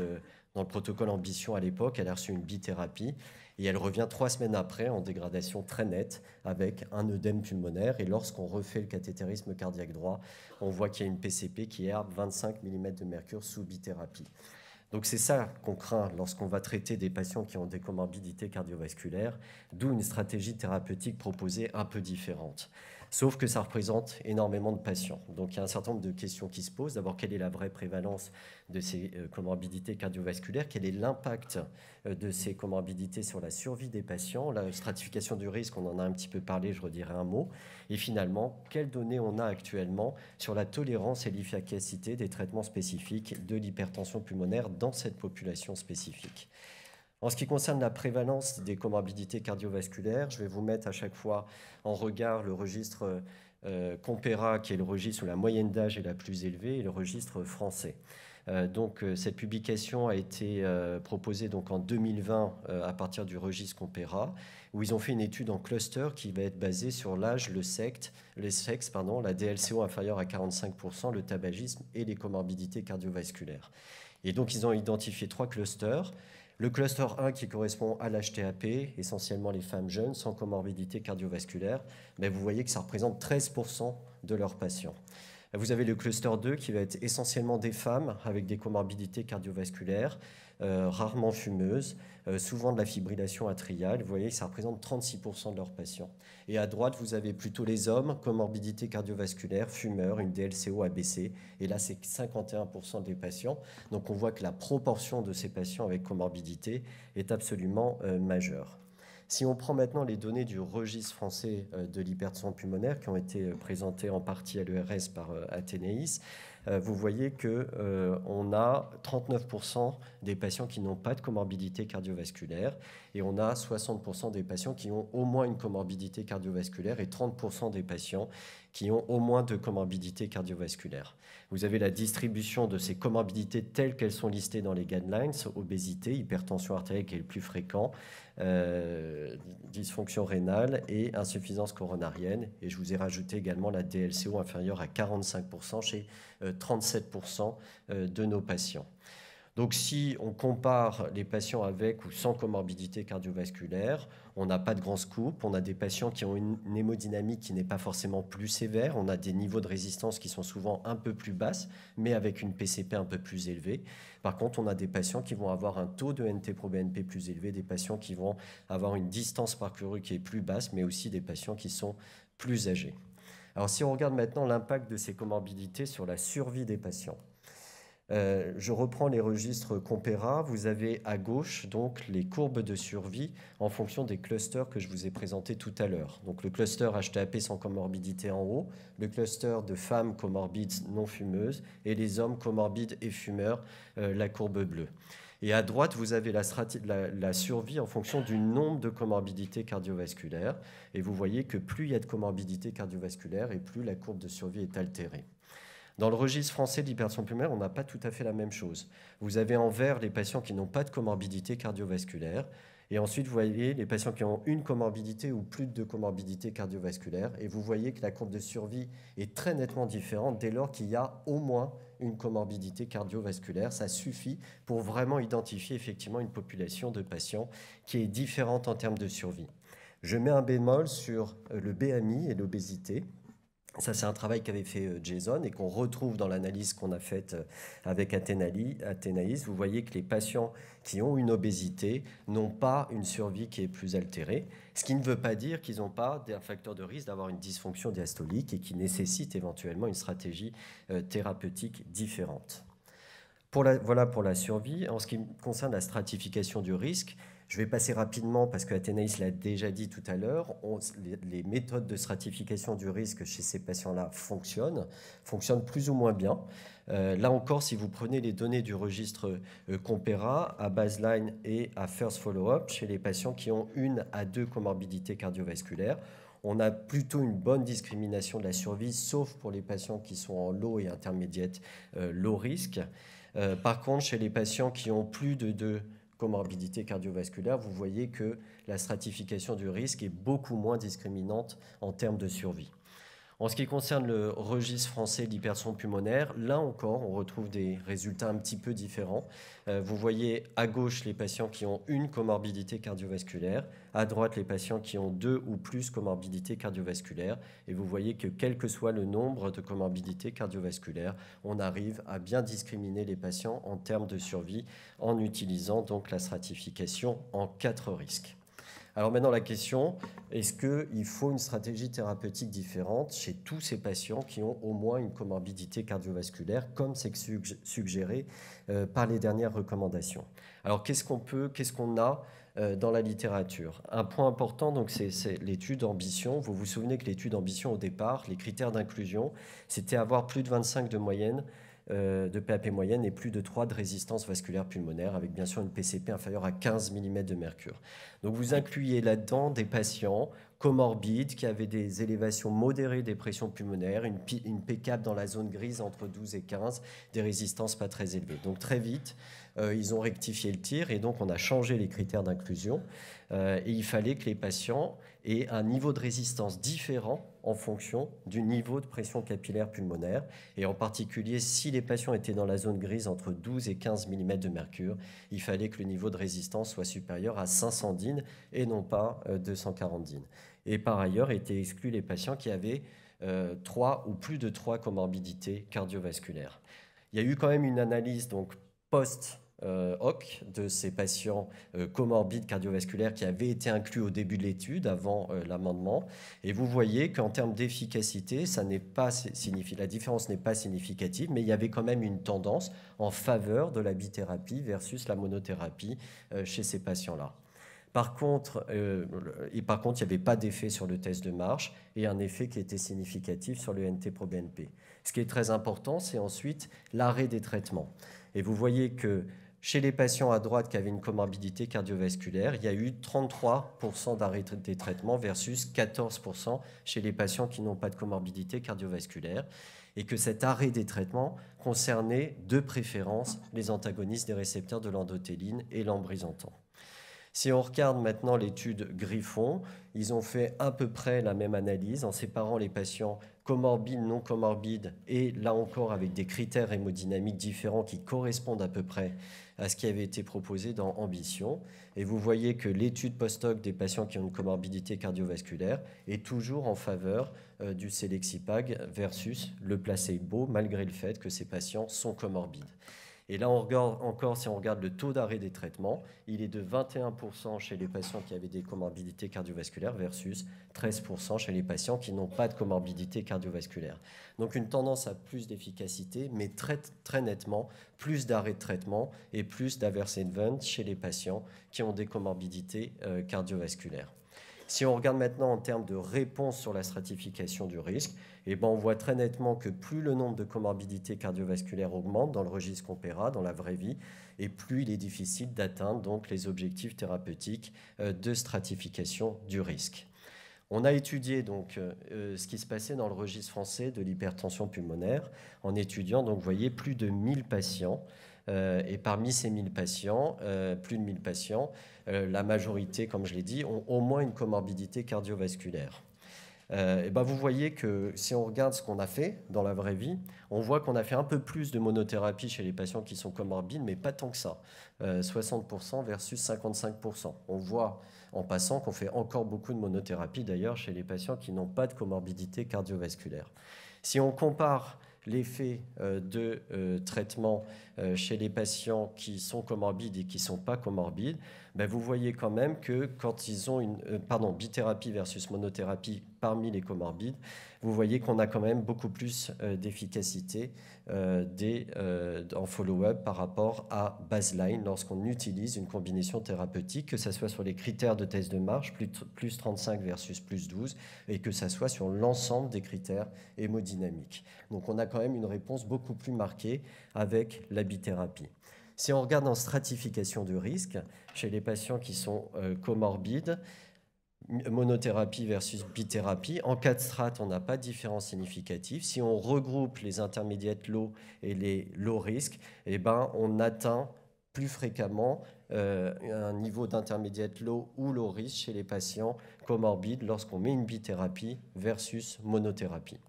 dans le protocole Ambition à l'époque, elle a reçu une bithérapie, et elle revient 3 semaines après en dégradation très nette avec un œdème pulmonaire. Et lorsqu'on refait le cathétérisme cardiaque droit, on voit qu'il y a une PCP qui est à 25 mm de mercure sous bithérapie. Donc c'est ça qu'on craint lorsqu'on va traiter des patients qui ont des comorbidités cardiovasculaires, d'où une stratégie thérapeutique proposée un peu différente. Sauf que ça représente énormément de patients. Donc il y a un certain nombre de questions qui se posent. D'abord, quelle est la vraie prévalence de ces comorbidités cardiovasculaires? Quel est l'impact de ces comorbidités sur la survie des patients? La stratification du risque, on en a un petit peu parlé, je redirai un mot. Et finalement, quelles données on a actuellement sur la tolérance et l'efficacité des traitements spécifiques de l'hypertension pulmonaire dans cette population spécifique? En ce qui concerne la prévalence des comorbidités cardiovasculaires, je vais vous mettre à chaque fois en regard le registre Compera, qui est le registre où la moyenne d'âge est la plus élevée, et le registre français. Cette publication a été proposée donc, en 2020 à partir du registre Compera, où ils ont fait une étude en cluster qui va être basée sur l'âge, le sexe, la DLCO inférieure à 45%, le tabagisme et les comorbidités cardiovasculaires. Et donc, ils ont identifié 3 clusters. Le cluster 1 qui correspond à l'HTAP, essentiellement les femmes jeunes sans comorbidité cardiovasculaire, mais vous voyez que ça représente 13% de leurs patients. Vous avez le cluster 2 qui va être essentiellement des femmes avec des comorbidités cardiovasculaires, rarement fumeuses, souvent de la fibrillation atriale. Vous voyez que ça représente 36% de leurs patients. Et à droite, vous avez plutôt les hommes, comorbidité cardiovasculaire, fumeurs, une DLCO abaissée. Et là, c'est 51% des patients. Donc on voit que la proportion de ces patients avec comorbidité est absolument majeure. Si on prend maintenant les données du registre français de l'hypertension pulmonaire qui ont été présentées en partie à l'ERS par Athénaïs, vous voyez qu'on a 39% des patients qui n'ont pas de comorbidité cardiovasculaire et on a 60% des patients qui ont au moins une comorbidité cardiovasculaire et 30% des patients qui ont au moins 2 comorbidités cardiovasculaires. Vous avez la distribution de ces comorbidités telles qu'elles sont listées dans les guidelines, obésité, hypertension artérielle qui est le plus fréquent, dysfonction rénale et insuffisance coronarienne. Et je vous ai rajouté également la DLCO inférieure à 45% chez 37% de nos patients. Donc si on compare les patients avec ou sans comorbidité cardiovasculaire, on n'a pas de grand scoop, on a des patients qui ont une hémodynamique qui n'est pas forcément plus sévère, on a des niveaux de résistance qui sont souvent un peu plus basses, mais avec une PCP un peu plus élevée. Par contre, on a des patients qui vont avoir un taux de NT-proBNP plus élevé, des patients qui vont avoir une distance parcourue qui est plus basse, mais aussi des patients qui sont plus âgés. Alors si on regarde maintenant l'impact de ces comorbidités sur la survie des patients, je reprends les registres Compera. Vous avez à gauche donc les courbes de survie en fonction des clusters que je vous ai présentés tout à l'heure. Donc le cluster HTAP sans comorbidité en haut, le cluster de femmes comorbides non fumeuses et les hommes comorbides et fumeurs, la courbe bleue. Et à droite, vous avez la survie en fonction du nombre de comorbidités cardiovasculaires. Et vous voyez que plus il y a de comorbidités cardiovasculaires et plus la courbe de survie est altérée. Dans le registre français de l'hypertension pulmonaire, on n'a pas tout à fait la même chose. Vous avez en vert les patients qui n'ont pas de comorbidité cardiovasculaire. Et ensuite, vous voyez les patients qui ont une comorbidité ou plus de 2 comorbidités cardiovasculaires. Et vous voyez que la courbe de survie est très nettement différente dès lors qu'il y a au moins une comorbidité cardiovasculaire. Ça suffit pour vraiment identifier effectivement une population de patients qui est différente en termes de survie. Je mets un bémol sur le BMI et l'obésité. Ça, c'est un travail qu'avait fait Jason et qu'on retrouve dans l'analyse qu'on a faite avec Athénaïs. Vous voyez que les patients qui ont une obésité n'ont pas une survie qui est plus altérée, ce qui ne veut pas dire qu'ils n'ont pas un facteur de risque d'avoir une dysfonction diastolique et qui nécessite éventuellement une stratégie thérapeutique différente. Voilà pour la survie. En ce qui concerne la stratification du risque, Je vais passer rapidement parce que Athénaïs l'a déjà dit tout à l'heure. Les méthodes de stratification du risque chez ces patients-là fonctionnent plus ou moins bien. Là encore, si vous prenez les données du registre Compera à baseline et à first follow-up chez les patients qui ont 1 à 2 comorbidités cardiovasculaires, on a plutôt une bonne discrimination de la survie, sauf pour les patients qui sont en low et intermédiate low risque. Par contre, chez les patients qui ont plus de 2 comorbidités cardiovasculaires, vous voyez que la stratification du risque est beaucoup moins discriminante en termes de survie. En ce qui concerne le registre français de l'hypertension pulmonaire, là encore, on retrouve des résultats un petit peu différents. Vous voyez à gauche les patients qui ont 1 comorbidité cardiovasculaire, à droite les patients qui ont 2 ou plus comorbidités cardiovasculaires, et vous voyez que quel que soit le nombre de comorbidités cardiovasculaires, on arrive à bien discriminer les patients en termes de survie en utilisant donc la stratification en 4 risques. Alors maintenant la question, est-ce qu'il faut une stratégie thérapeutique différente chez tous ces patients qui ont au moins une comorbidité cardiovasculaire, comme c'est suggéré par les dernières recommandations? Alors qu'est-ce qu'on a dans la littérature? Un point important, donc, c'est l'étude Ambition. Vous vous souvenez que l'étude Ambition, au départ, les critères d'inclusion, c'était avoir plus de 25 de moyenne, de PAP moyenne et plus de 3 de résistance vasculaire pulmonaire, avec bien sûr une PCP inférieure à 15 mm de mercure. Donc vous incluez là-dedans des patients comorbides qui avaient des élévations modérées des pressions pulmonaires, une PCAP dans la zone grise entre 12 et 15, des résistances pas très élevées. Donc très vite, ils ont rectifié le tir et donc on a changé les critères d'inclusion. Et il fallait que les patients aient un niveau de résistance différent en fonction du niveau de pression capillaire pulmonaire. Et en particulier, si les patients étaient dans la zone grise entre 12 et 15 mm de mercure, il fallait que le niveau de résistance soit supérieur à 500 DIN et non pas 240 DIN. Et par ailleurs, étaient exclus les patients qui avaient 3 ou plus de 3 comorbidités cardiovasculaires. Il y a eu quand même une analyse donc post-hoc de ces patients comorbides cardiovasculaires qui avaient été inclus au début de l'étude, avant l'amendement. Et vous voyez qu'en termes d'efficacité, la différence n'est pas significative, mais il y avait quand même une tendance en faveur de la bithérapie versus la monothérapie chez ces patients-là. Par contre, il n'y avait pas d'effet sur le test de marche et un effet qui était significatif sur le NT-proBNP. Ce qui est très important, c'est ensuite l'arrêt des traitements. Et vous voyez que chez les patients à droite qui avaient une comorbidité cardiovasculaire, il y a eu 33% d'arrêt des traitements versus 14% chez les patients qui n'ont pas de comorbidité cardiovasculaire. Et que cet arrêt des traitements concernait de préférence les antagonistes des récepteurs de l'endothéline et l'embrisentan. Si on regarde maintenant l'étude Griffon, ils ont fait à peu près la même analyse en séparant les patients comorbides, non comorbides, et là encore avec des critères hémodynamiques différents qui correspondent à peu près à ce qui avait été proposé dans Ambition. Et vous voyez que l'étude post-hoc des patients qui ont une comorbidité cardiovasculaire est toujours en faveur du Selexipag versus le placebo, malgré le fait que ces patients sont comorbides. Et là, si on regarde le taux d'arrêt des traitements, il est de 21% chez les patients qui avaient des comorbidités cardiovasculaires versus 13% chez les patients qui n'ont pas de comorbidité cardiovasculaire. Donc une tendance à plus d'efficacité, mais très, très nettement plus d'arrêt de traitement et plus d'adverse events chez les patients qui ont des comorbidités cardiovasculaires. Si on regarde maintenant en termes de réponse sur la stratification du risque, on voit très nettement que plus le nombre de comorbidités cardiovasculaires augmente dans le registre Compera, dans la vraie vie, et plus il est difficile d'atteindre donc les objectifs thérapeutiques de stratification du risque. On a étudié donc ce qui se passait dans le registre français de l'hypertension pulmonaire en étudiant, donc vous voyez, plus de 1000 patients. Et parmi ces 1000 patients, plus de 1000 patients, la majorité, comme je l'ai dit, ont au moins une comorbidité cardiovasculaire. Vous voyez que si on regarde ce qu'on a fait dans la vraie vie, on voit qu'on a fait un peu plus de monothérapie chez les patients qui sont comorbides, mais pas tant que ça. 60% versus 55%. On voit en passant qu'on fait encore beaucoup de monothérapie d'ailleurs chez les patients qui n'ont pas de comorbidité cardiovasculaire. Si on compare l'effet de traitement chez les patients qui sont comorbides et qui ne sont pas comorbides, vous voyez quand même que quand ils ont une bithérapie versus monothérapie parmi les comorbides, vous voyez qu'on a quand même beaucoup plus d'efficacité en follow-up par rapport à baseline lorsqu'on utilise une combinaison thérapeutique, que ce soit sur les critères de test de marche, plus 35 versus plus 12, et que ce soit sur l'ensemble des critères hémodynamiques. Donc on a quand même une réponse beaucoup plus marquée avec la bithérapie. Si on regarde en stratification de risque, chez les patients qui sont comorbides, monothérapie versus bithérapie, en cas de strat, on n'a pas de différence significative. Si on regroupe les intermédiates low et les low risk, eh ben, on atteint plus fréquemment un niveau d'intermédiate low ou low risk chez les patients comorbides lorsqu'on met une bithérapie versus monothérapie.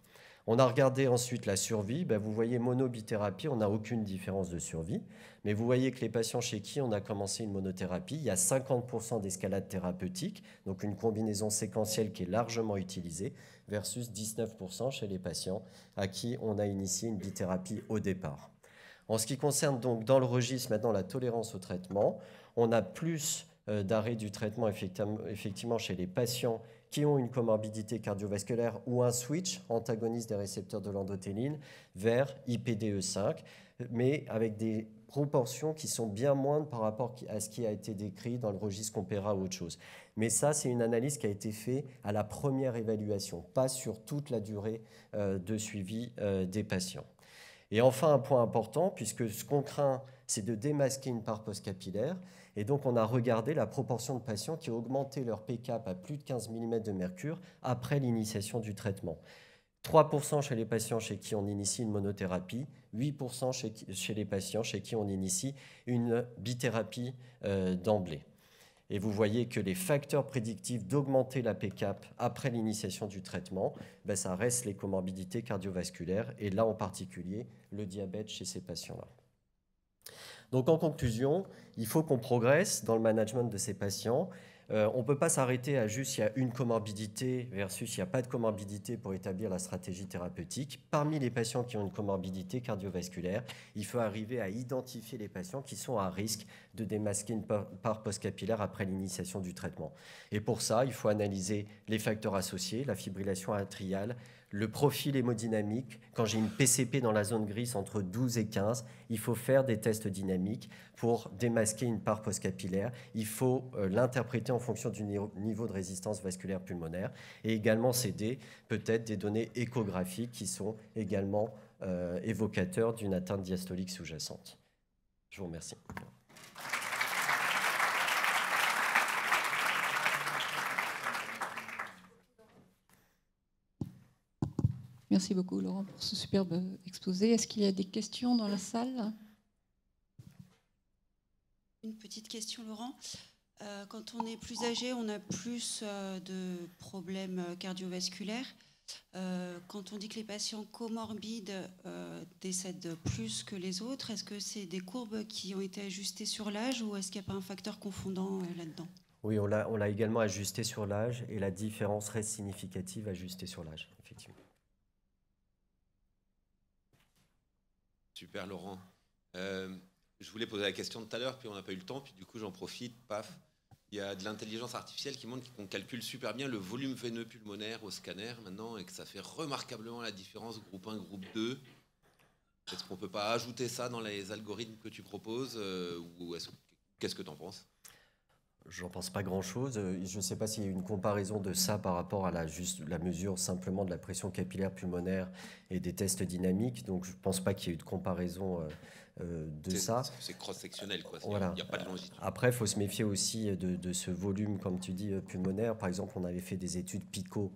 On a regardé ensuite la survie. Ben, vous voyez, monobithérapie, on n'a aucune différence de survie. Mais vous voyez que les patients chez qui on a commencé une monothérapie, il y a 50% d'escalade thérapeutique, donc une combinaison séquentielle qui est largement utilisée, versus 19% chez les patients à qui on a initié une bithérapie au départ. En ce qui concerne donc dans le registre maintenant la tolérance au traitement, on a plus d'arrêt du traitement effectivement chez les patients qui ont une comorbidité cardiovasculaire ou un switch antagoniste des récepteurs de l'endothéline vers IPDE5, mais avec des proportions qui sont bien moindres par rapport à ce qui a été décrit dans le registre Compera ou autre chose. Mais ça, c'est une analyse qui a été faite à la première évaluation, pas sur toute la durée de suivi des patients. Et enfin, un point important, puisque ce qu'on craint, c'est de démasquer une part postcapillaire. Et donc, on a regardé la proportion de patients qui ont augmenté leur P-cap à plus de 15 mm de mercure après l'initiation du traitement. 3% chez les patients chez qui on initie une monothérapie, 8% chez les patients chez qui on initie une bithérapie d'emblée. Et vous voyez que les facteurs prédictifs d'augmenter la P-cap après l'initiation du traitement, ben ça reste les comorbidités cardiovasculaires, et là en particulier le diabète chez ces patients-là. Donc en conclusion, il faut qu'on progresse dans le management de ces patients. On ne peut pas s'arrêter à juste il y a une comorbidité versus il n'y a pas de comorbidité pour établir la stratégie thérapeutique. Parmi les patients qui ont une comorbidité cardiovasculaire, il faut arriver à identifier les patients qui sont à risque de démasquer une part postcapillaire après l'initiation du traitement. Et pour ça, il faut analyser les facteurs associés, la fibrillation atriale, le profil hémodynamique. Quand j'ai une PCP dans la zone grise entre 12 et 15, il faut faire des tests dynamiques pour démasquer une part postcapillaire. Il faut l'interpréter en fonction du niveau de résistance vasculaire pulmonaire et également céder peut-être des données échographiques qui sont également évocateurs d'une atteinte diastolique sous-jacente. Je vous remercie. Merci beaucoup, Laurent, pour ce superbe exposé. Est-ce qu'il y a des questions dans la salle ? Une petite question, Laurent. Quand on est plus âgé, on a plus de problèmes cardiovasculaires. Quand on dit que les patients comorbides décèdent plus que les autres, est-ce que c'est des courbes qui ont été ajustées sur l'âge ou est-ce qu'il n'y a pas un facteur confondant là-dedans ? Oui, on l'a également ajusté sur l'âge et la différence reste significative ajustée sur l'âge, effectivement. Super, Laurent. Je voulais poser la question tout à l'heure, puis on n'a pas eu le temps, puis du coup j'en profite, paf. Il y a de l'intelligence artificielle qui montre qu'on calcule super bien le volume veineux pulmonaire au scanner maintenant et que ça fait remarquablement la différence groupe 1, groupe 2. Est-ce qu'on ne peut pas ajouter ça dans les algorithmes que tu proposes ou qu'est-ce que tu en penses ? J'en pense pas grand-chose. Je ne sais pas s'il y a une comparaison de ça par rapport à la mesure simplement de la pression capillaire pulmonaire et des tests dynamiques. Donc je ne pense pas qu'il y ait eu de comparaison de ça. C'est cross-sectionnel, quoi. Voilà. Il n'y a pas de longitude. Après, il faut se méfier aussi de ce volume, comme tu dis, pulmonaire. Par exemple, on avait fait des études PICO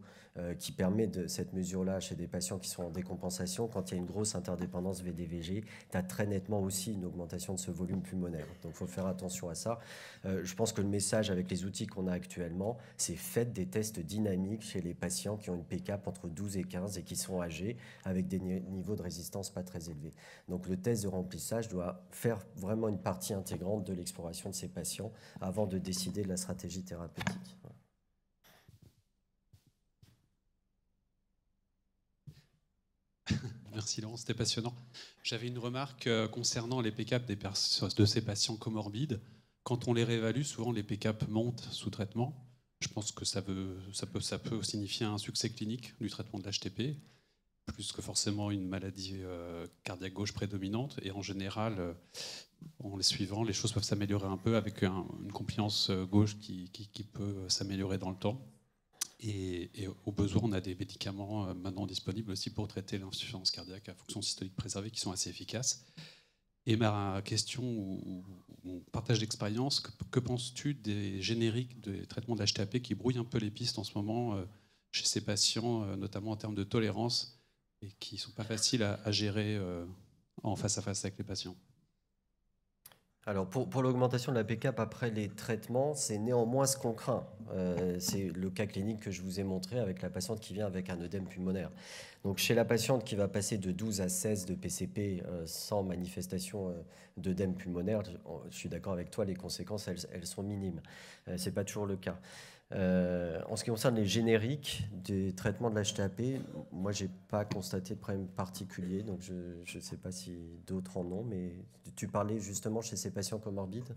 qui permet de cette mesure-là chez des patients qui sont en décompensation. Quand il y a une grosse interdépendance VDVG, tu as très nettement aussi une augmentation de ce volume pulmonaire. Donc il faut faire attention à ça. Je pense que le message avec les outils qu'on a actuellement, c'est faites des tests dynamiques chez les patients qui ont une P-cap entre 12 et 15 et qui sont âgés avec des niveaux de résistance pas très élevés. Donc le test de remplissage doit faire vraiment une partie intégrante de l'exploration de ces patients avant de décider de la stratégie thérapeutique. Merci Laurent, c'était passionnant. J'avais une remarque concernant les P-cap de ces patients comorbides. Quand on les réévalue, souvent les P-cap montent sous traitement. Je pense que ça peut signifier un succès clinique du traitement de l'HTP, plus que forcément une maladie cardiaque gauche prédominante. Et en général, en les suivant, les choses peuvent s'améliorer un peu avec une compliance gauche qui peut s'améliorer dans le temps. Et au besoin, on a des médicaments maintenant disponibles aussi pour traiter l'insuffisance cardiaque à fonction systolique préservée qui sont assez efficaces. Et ma question ou mon partage d'expérience, que penses-tu des génériques de traitement de l'HTAP qui brouillent un peu les pistes en ce moment chez ces patients, notamment en termes de tolérance, et qui ne sont pas faciles à gérer en face à face avec les patients? Alors pour l'augmentation de la PCAP après les traitements, c'est néanmoins ce qu'on craint. C'est le cas clinique que je vous ai montré avec la patiente qui vient avec un œdème pulmonaire. Donc chez la patiente qui va passer de 12 à 16 de PCP sans manifestation d'œdème pulmonaire, je suis d'accord avec toi, les conséquences elles sont minimes. Ce n'est pas toujours le cas. En ce qui concerne les génériques des traitements de l'HTAP, moi j'ai pas constaté de problème particulier, donc je ne sais pas si d'autres en ont, mais tu parlais justement chez ces patients comorbides?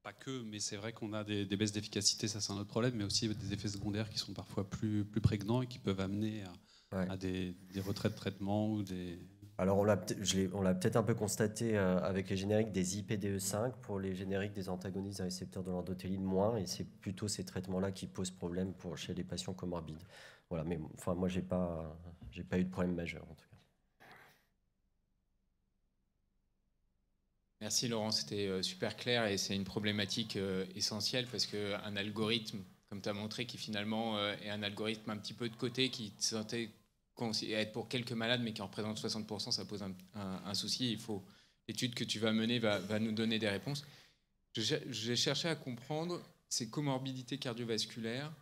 Pas que, mais c'est vrai qu'on a des baisses d'efficacité, ça c'est un autre problème, mais aussi des effets secondaires qui sont parfois plus prégnants et qui peuvent amener à des retraits de traitement ou des... Alors on l'a peut-être un peu constaté avec les génériques des IPDE5, pour les génériques des antagonistes des récepteurs de l'endothéline moins, et c'est plutôt ces traitements-là qui posent problème chez les patients comorbides. Voilà, mais enfin moi j'ai pas eu de problème majeur en tout cas. Merci Laurent, c'était super clair et c'est une problématique essentielle parce qu'un algorithme, comme tu as montré, qui finalement est un algorithme un petit peu de côté, qui sentait être pour quelques malades, mais qui en représente 60%, ça pose un souci. L'étude que tu vas mener va nous donner des réponses. J'ai cherché à comprendre ces comorbidités cardiovasculaires.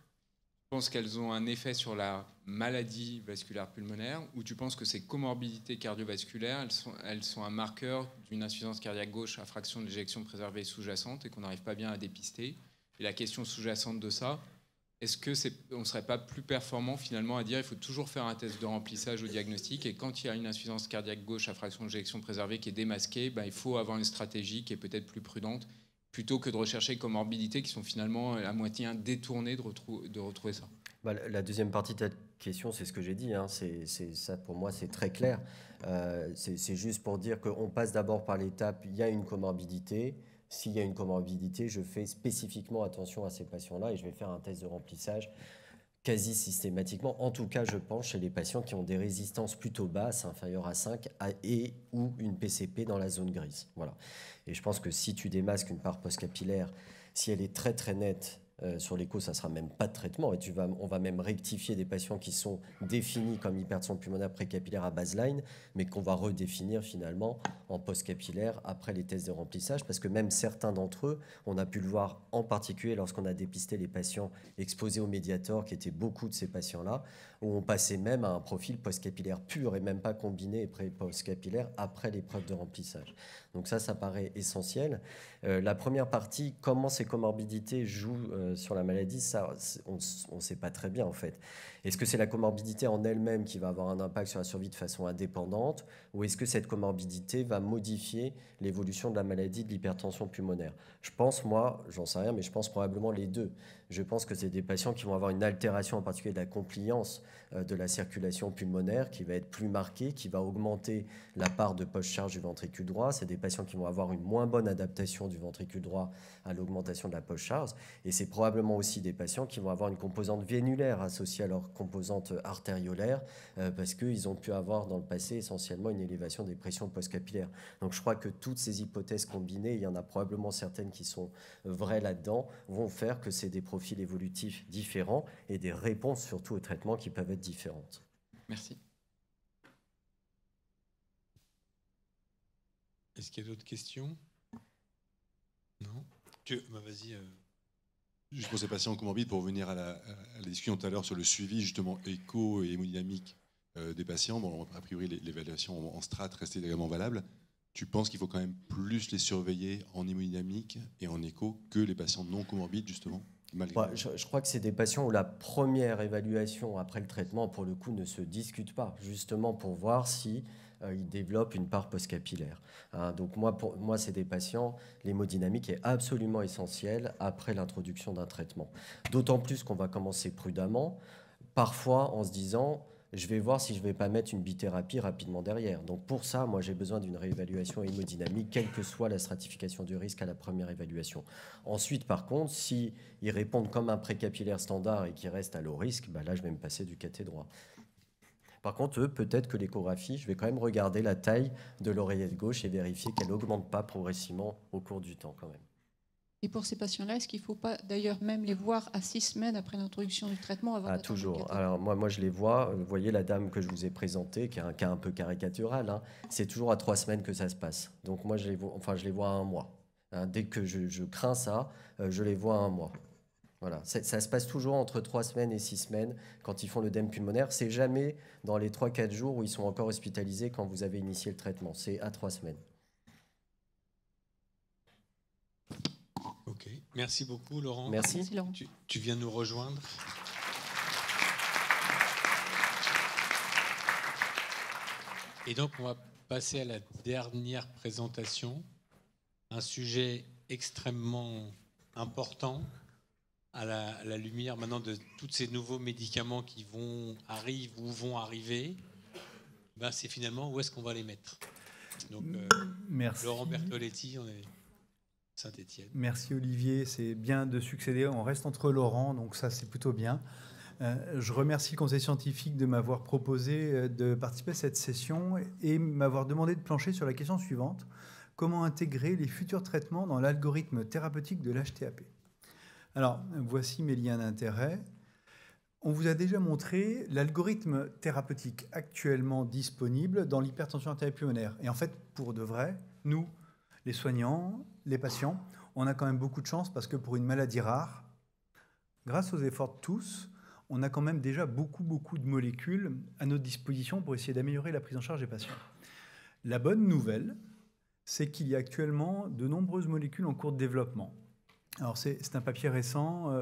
Tu penses qu'elles ont un effet sur la maladie vasculaire pulmonaire, ou tu penses que ces comorbidités cardiovasculaires, elles sont un marqueur d'une insuffisance cardiaque gauche à fraction d'éjection préservée sous-jacente et qu'on n'arrive pas bien à dépister? Et la question sous-jacente de ça, est-ce qu'on ne serait pas plus performant finalement à dire qu'il faut toujours faire un test de remplissage au diagnostic, et quand il y a une insuffisance cardiaque gauche à fraction d'éjection préservée qui est démasquée, il faut avoir une stratégie qui est peut-être plus prudente, plutôt que de rechercher comorbidités qui sont finalement à moitié détournées de retrouver ça? La deuxième partie de ta question, c'est ce que j'ai dit. Ça, pour moi, c'est très clair. C'est juste pour dire qu'on passe d'abord par l'étape, il y a une comorbidité. S'il y a une comorbidité, je fais spécifiquement attention à ces patients-là et je vais faire un test de remplissage quasi systématiquement. En tout cas, je pense chez les patients qui ont des résistances plutôt basses, inférieures à 5, et ou une PCP dans la zone grise. Voilà. Et je pense que si tu démasques une part post-capillaire, si elle est très très nette, sur l'écho, ça ne sera même pas de traitement. Et on va même rectifier des patients qui sont définis comme hypertension pulmonaire précapillaire à baseline, mais qu'on va redéfinir finalement en post-capillaire après les tests de remplissage. Parce que même certains d'entre eux, on a pu le voir en particulier lorsqu'on a dépisté les patients exposés au Mediator, qui étaient beaucoup de ces patients-là, où on passait même à un profil post-capillaire pur et même pas combiné post-capillaire après l'épreuve de remplissage. Donc ça paraît essentiel. La première partie, comment ces comorbidités jouent sur la maladie, ça, on ne sait pas très bien en fait. Est-ce que c'est la comorbidité en elle-même qui va avoir un impact sur la survie de façon indépendante, ou est-ce que cette comorbidité va modifier l'évolution de la maladie de l'hypertension pulmonaire? Je pense, moi, j'en sais rien, mais je pense probablement les deux. Je pense que c'est des patients qui vont avoir une altération en particulier de la compliance de la circulation pulmonaire qui va être plus marquée, qui va augmenter la part de post-charge du ventricule droit. C'est des patients qui vont avoir une moins bonne adaptation du ventricule droit à l'augmentation de la post-charge. Et c'est probablement aussi des patients qui vont avoir une composante vénulaire associée à leur composante artériolaire parce qu'ils ont pu avoir dans le passé essentiellement une élévation des pressions post-capillaires. Donc je crois que toutes ces hypothèses combinées, il y en a probablement certaines qui sont vraies là-dedans, vont faire que c'est des profils évolutifs différents et des réponses surtout au traitement qui peuvent être différentes. Merci. Est-ce qu'il y a d'autres questions? Non? Vas-y. Juste pour ces patients comorbides, pour revenir à la discussion tout à l'heure sur le suivi justement écho et hémodynamique des patients, bon, a priori l'évaluation en strat reste également valable. Tu penses qu'il faut quand même plus les surveiller en hémodynamique et en écho que les patients non comorbides justement? Je crois que c'est des patients où la première évaluation après le traitement, pour le coup, ne se discute pas, justement pour voir si ils développent une part postcapillaire. Donc pour moi, c'est des patients, l'hémodynamique est absolument essentielle après l'introduction d'un traitement. D'autant plus qu'on va commencer prudemment, parfois en se disant... je vais voir si je ne vais pas mettre une bithérapie rapidement derrière. Donc pour ça, moi, j'ai besoin d'une réévaluation hémodynamique, quelle que soit la stratification du risque à la première évaluation. Ensuite, par contre, s'ils répondent comme un précapillaire standard et qu'ils restent à low risque, là, je vais me passer du cathé droit. Par contre, eux, peut-être que l'échographie, je vais quand même regarder la taille de l'oreillette gauche et vérifier qu'elle n'augmente pas progressivement au cours du temps quand même. Et pour ces patients-là, est-ce qu'il ne faut pas d'ailleurs même les voir à 6 semaines après l'introduction du traitement avant d'attendre toujours. Alors moi, je les vois. Vous voyez la dame que je vous ai présentée, qui a un cas un peu caricatural. C'est toujours à 3 semaines que ça se passe. Donc moi, je les vois à 1 mois. Dès que je crains ça, je les vois à 1 mois. Voilà. Ça se passe toujours entre 3 semaines et 6 semaines quand ils font l'œdème pulmonaire. C'est jamais dans les 3-4 jours où ils sont encore hospitalisés quand vous avez initié le traitement. C'est à 3 semaines. Ok, merci beaucoup Laurent. Merci. Tu viens nous rejoindre. Et donc on va passer à la dernière présentation, un sujet extrêmement important à la lumière maintenant de tous ces nouveaux médicaments qui arrivent ou vont arriver. C'est finalement où est-ce qu'on va les mettre. Donc merci. Laurent Bertoletti, on est Saint-Étienne. Merci Olivier, c'est bien de succéder. On reste entre Laurent, donc ça c'est plutôt bien. Je remercie le Conseil scientifique de m'avoir proposé de participer à cette session et m'avoir demandé de plancher sur la question suivante. Comment intégrer les futurs traitements dans l'algorithme thérapeutique de l'HTAP? Alors, voici mes liens d'intérêt. On vous a déjà montré l'algorithme thérapeutique actuellement disponible dans l'hypertension artérielle pulmonaire. Et en fait, pour de vrai, nous, les soignants, les patients, on a quand même beaucoup de chance parce que pour une maladie rare, grâce aux efforts de tous, on a quand même déjà beaucoup de molécules à notre disposition pour essayer d'améliorer la prise en charge des patients. La bonne nouvelle, c'est qu'il y a actuellement de nombreuses molécules en cours de développement. Alors c'est un papier récent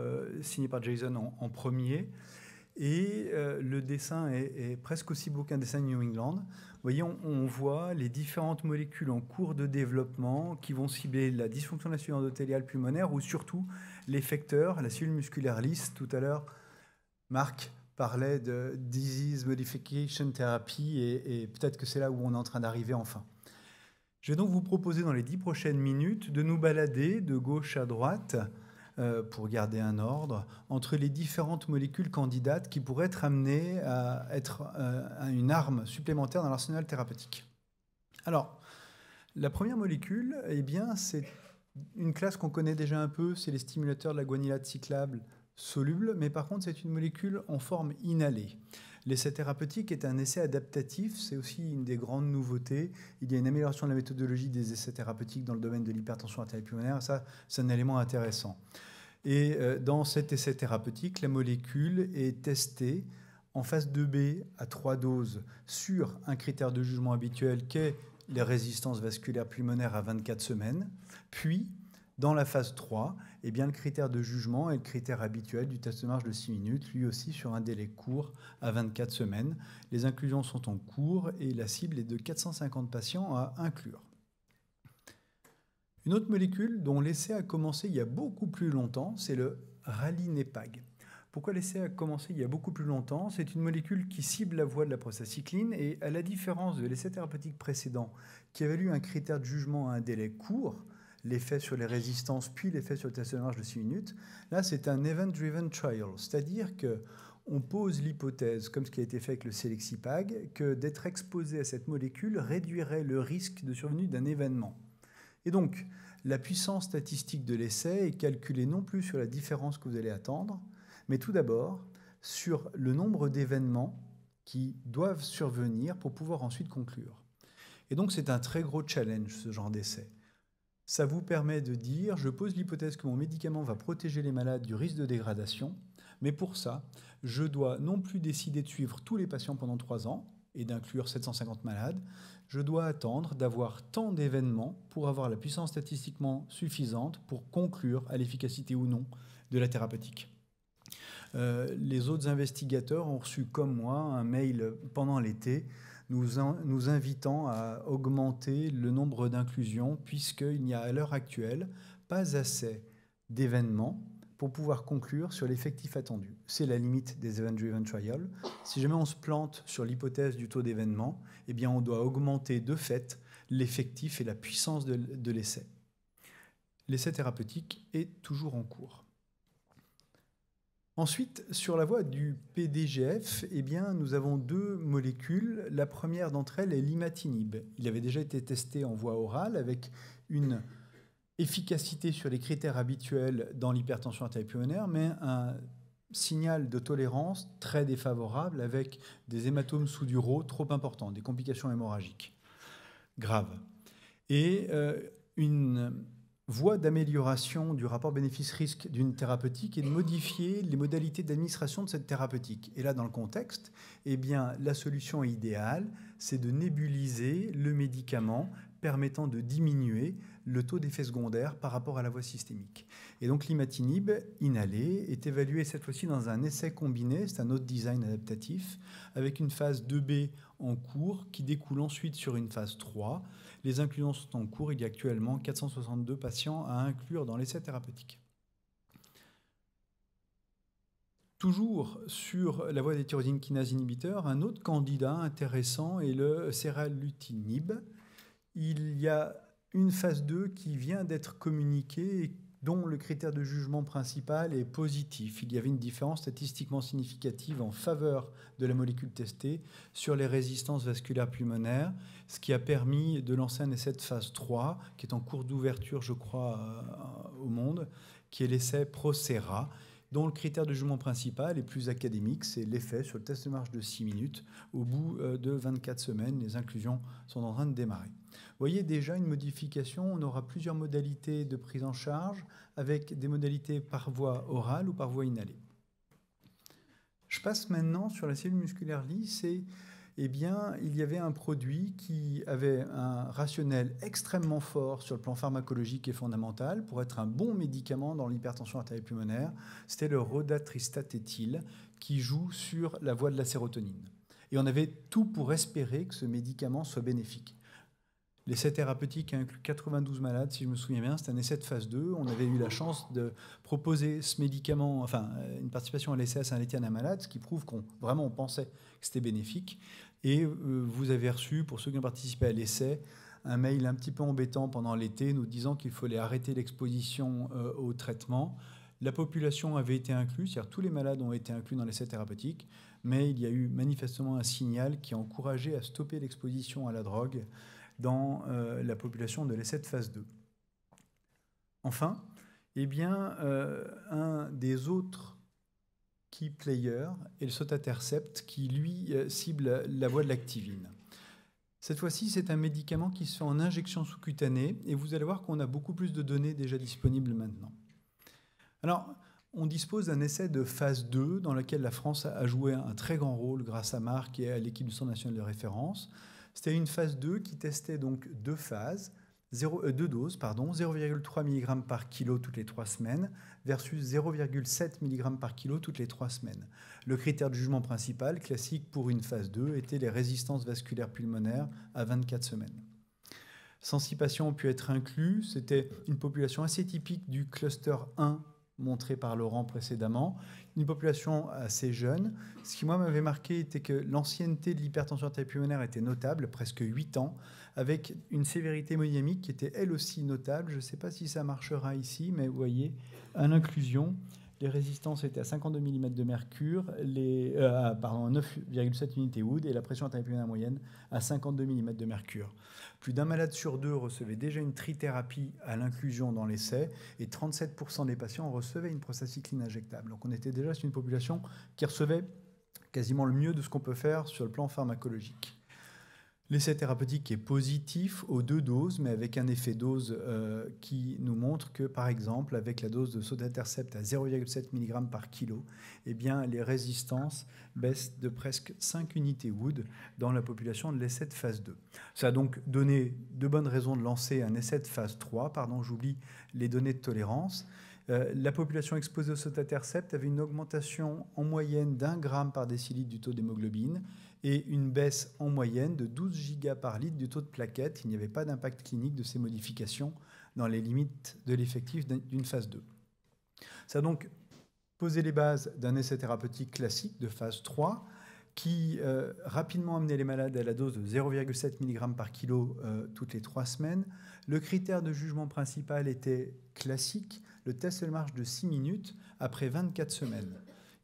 signé par Jason en premier et le dessin est presque aussi beau qu'un dessin de New England. Vous voyez, on voit les différentes molécules en cours de développement qui vont cibler la dysfonction de la cellule endothéliale pulmonaire ou surtout l'effecteur, la cellule musculaire lisse. Tout à l'heure, Marc parlait de Disease Modification Therapy et peut-être que c'est là où on est en train d'arriver enfin. Je vais donc vous proposer dans les 10 prochaines minutes de nous balader de gauche à droite pour garder un ordre entre les différentes molécules candidates qui pourraient être amenées à être une arme supplémentaire dans l'arsenal thérapeutique. Alors, la première molécule, c'est une classe qu'on connaît déjà un peu, c'est les stimulateurs de la guanylate cyclable soluble, mais par contre, c'est une molécule en forme inhalée. L'essai thérapeutique est un essai adaptatif, c'est aussi une des grandes nouveautés. Il y a une amélioration de la méthodologie des essais thérapeutiques dans le domaine de l'hypertension artérielle pulmonaire, ça c'est un élément intéressant. Et dans cet essai thérapeutique, la molécule est testée en phase 2B à 3 doses sur un critère de jugement habituel qu'est les résistances vasculaires pulmonaires à 24 semaines, puis dans la phase 3, le critère de jugement est le critère habituel du test de marche de 6 minutes, lui aussi sur un délai court à 24 semaines. Les inclusions sont en cours et la cible est de 450 patients à inclure. Une autre molécule dont l'essai a commencé il y a beaucoup plus longtemps, c'est le ralinepag. Pourquoi l'essai a commencé il y a beaucoup plus longtemps? C'est une molécule qui cible la voie de la prostacycline et à la différence de l'essai thérapeutique précédent qui évalue un critère de jugement à un délai court, l'effet sur les résistances, puis l'effet sur le test de marche de 6 minutes. Là, c'est un event-driven trial, c'est-à-dire qu'on pose l'hypothèse, comme ce qui a été fait avec le selexipag, que d'être exposé à cette molécule réduirait le risque de survenue d'un événement. Et donc, la puissance statistique de l'essai est calculée non plus sur la différence que vous allez attendre, mais tout d'abord sur le nombre d'événements qui doivent survenir pour pouvoir ensuite conclure. Et donc, c'est un très gros challenge, ce genre d'essai. Ça vous permet de dire, je pose l'hypothèse que mon médicament va protéger les malades du risque de dégradation, mais pour ça, je dois non plus décider de suivre tous les patients pendant 3 ans et d'inclure 750 malades, je dois attendre d'avoir tant d'événements pour avoir la puissance statistiquement suffisante pour conclure à l'efficacité ou non de la thérapeutique. Les autres investigateurs ont reçu, comme moi, un mail pendant l'été nous invitant à augmenter le nombre d'inclusions, puisqu'il n'y a à l'heure actuelle pas assez d'événements pour pouvoir conclure sur l'effectif attendu. C'est la limite des event-driven trials. Si jamais on se plante sur l'hypothèse du taux d'événement, eh bien on doit augmenter de fait l'effectif et la puissance de l'essai. L'essai thérapeutique est toujours en cours. Ensuite, sur la voie du PDGF, eh bien, nous avons deux molécules. La première d'entre elles est l'imatinib. Il avait déjà été testé en voie orale avec une efficacité sur les critères habituels dans l'hypertension artério-pulmonaire, mais un signal de tolérance très défavorable avec des hématomes sous-duraux trop importants, des complications hémorragiques graves. Et une voie d'amélioration du rapport bénéfice-risque d'une thérapeutique est de modifier les modalités d'administration de cette thérapeutique. Et là, dans le contexte, eh bien, la solution idéale, c'est de nébuliser le médicament permettant de diminuer le taux d'effet secondaire par rapport à la voie systémique. Et donc l'imatinib inhalé est évalué cette fois-ci dans un essai combiné, c'est un autre design adaptatif, avec une phase 2B en cours qui découle ensuite sur une phase 3. Les inclusions sont en cours, il y a actuellement 462 patients à inclure dans l'essai thérapeutique. Toujours sur la voie des tyrosine kinase inhibiteurs, un autre candidat intéressant est le seralutinib. Il y a une phase 2 qui vient d'être communiquée et dont le critère de jugement principal est positif. Il y avait une différence statistiquement significative en faveur de la molécule testée sur les résistances vasculaires pulmonaires, ce qui a permis de lancer un essai de phase 3, qui est en cours d'ouverture, je crois, au monde, qui est l'essai PROSERA, dont le critère de jugement principal est plus académique, c'est l'effet sur le test de marche de 6 minutes. Au bout de 24 semaines, les inclusions sont en train de démarrer. Vous voyez déjà une modification, on aura plusieurs modalités de prise en charge avec des modalités par voie orale ou par voie inhalée. Je passe maintenant sur la cellule musculaire lisse et eh bien, il y avait un produit qui avait un rationnel extrêmement fort sur le plan pharmacologique et fondamental pour être un bon médicament dans l'hypertension artério-pulmonaire. C'était le rodatristatétyl qui joue sur la voie de la sérotonine. Et on avait tout pour espérer que ce médicament soit bénéfique. L'essai thérapeutique a inclus 92 malades, si je me souviens bien. C'était un essai de phase 2. On avait eu la chance de proposer ce médicament, enfin, une participation à l'essai à Saint-Étienne à malade, ce qui prouve qu'on pensait que c'était bénéfique. Et vous avez reçu, pour ceux qui ont participé à l'essai, un mail un petit peu embêtant pendant l'été nous disant qu'il fallait arrêter l'exposition au traitement. La population avait été incluse, c'est-à-dire tous les malades ont été inclus dans l'essai thérapeutique, mais il y a eu manifestement un signal qui a encouragé à stopper l'exposition à la drogue dans la population de l'essai de phase 2. Enfin, eh bien, un des autres key players est le sotatercept qui, lui, cible la voie de l'activine. Cette fois-ci, c'est un médicament qui se fait en injection sous-cutanée et vous allez voir qu'on a beaucoup plus de données déjà disponibles maintenant. Alors, on dispose d'un essai de phase 2 dans lequel la France a joué un très grand rôle grâce à Marc et à l'équipe du Centre national de référence. C'était une phase 2 qui testait donc deux doses, 0,3 mg par kilo toutes les 3 semaines versus 0,7 mg par kilo toutes les 3 semaines. Le critère de jugement principal, classique pour une phase 2, était les résistances vasculaires pulmonaires à 24 semaines. 106 patients ont pu être inclus. C'était une population assez typique du cluster 1 montré par Laurent précédemment, une population assez jeune. Ce qui, moi, m'avait marqué était que l'ancienneté de l'hypertension artério-pulmonaire était notable, presque 8 ans, avec une sévérité hémodynamique qui était elle aussi notable. Je ne sais pas si ça marchera ici, mais vous voyez, à l'inclusion, les résistances étaient à 52 mm de mercure, 9,7 unités Wood, et la pression artério-pulmonaire moyenne à 52 mm de mercure. Plus d'un malade sur deux recevait déjà une trithérapie à l'inclusion dans l'essai, et 37% des patients recevaient une prostacycline injectable. Donc on était déjà sur une population qui recevait quasiment le mieux de ce qu'on peut faire sur le plan pharmacologique. L'essai thérapeutique est positif aux 2 doses, mais avec un effet dose qui nous montre que, par exemple, avec la dose de sotatercept à 0,7 mg par kilo, eh bien, les résistances baissent de presque 5 unités Wood dans la population de l'essai de phase 2. Ça a donc donné de bonnes raisons de lancer un essai de phase 3. J'oublie les données de tolérance. La population exposée au sotatercept avait une augmentation en moyenne d'1 gramme par décilitre du taux d'hémoglobine et une baisse en moyenne de 12 gigas par litre du taux de plaquettes. Il n'y avait pas d'impact clinique de ces modifications dans les limites de l'effectif d'une phase 2. Ça a donc posé les bases d'un essai thérapeutique classique de phase 3 qui rapidement amenait les malades à la dose de 0,7 mg par kilo toutes les 3 semaines. Le critère de jugement principal était classique, le test de marche de 6 minutes après 24 semaines.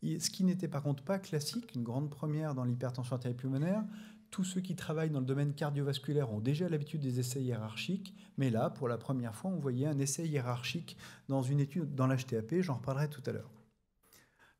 Ce qui n'était par contre pas classique, une grande première dans l'hypertension artérielle pulmonaire, tous ceux qui travaillent dans le domaine cardiovasculaire ont déjà l'habitude des essais hiérarchiques, mais là, pour la première fois, on voyait un essai hiérarchique dans une étude dans l'HTAP, j'en reparlerai tout à l'heure.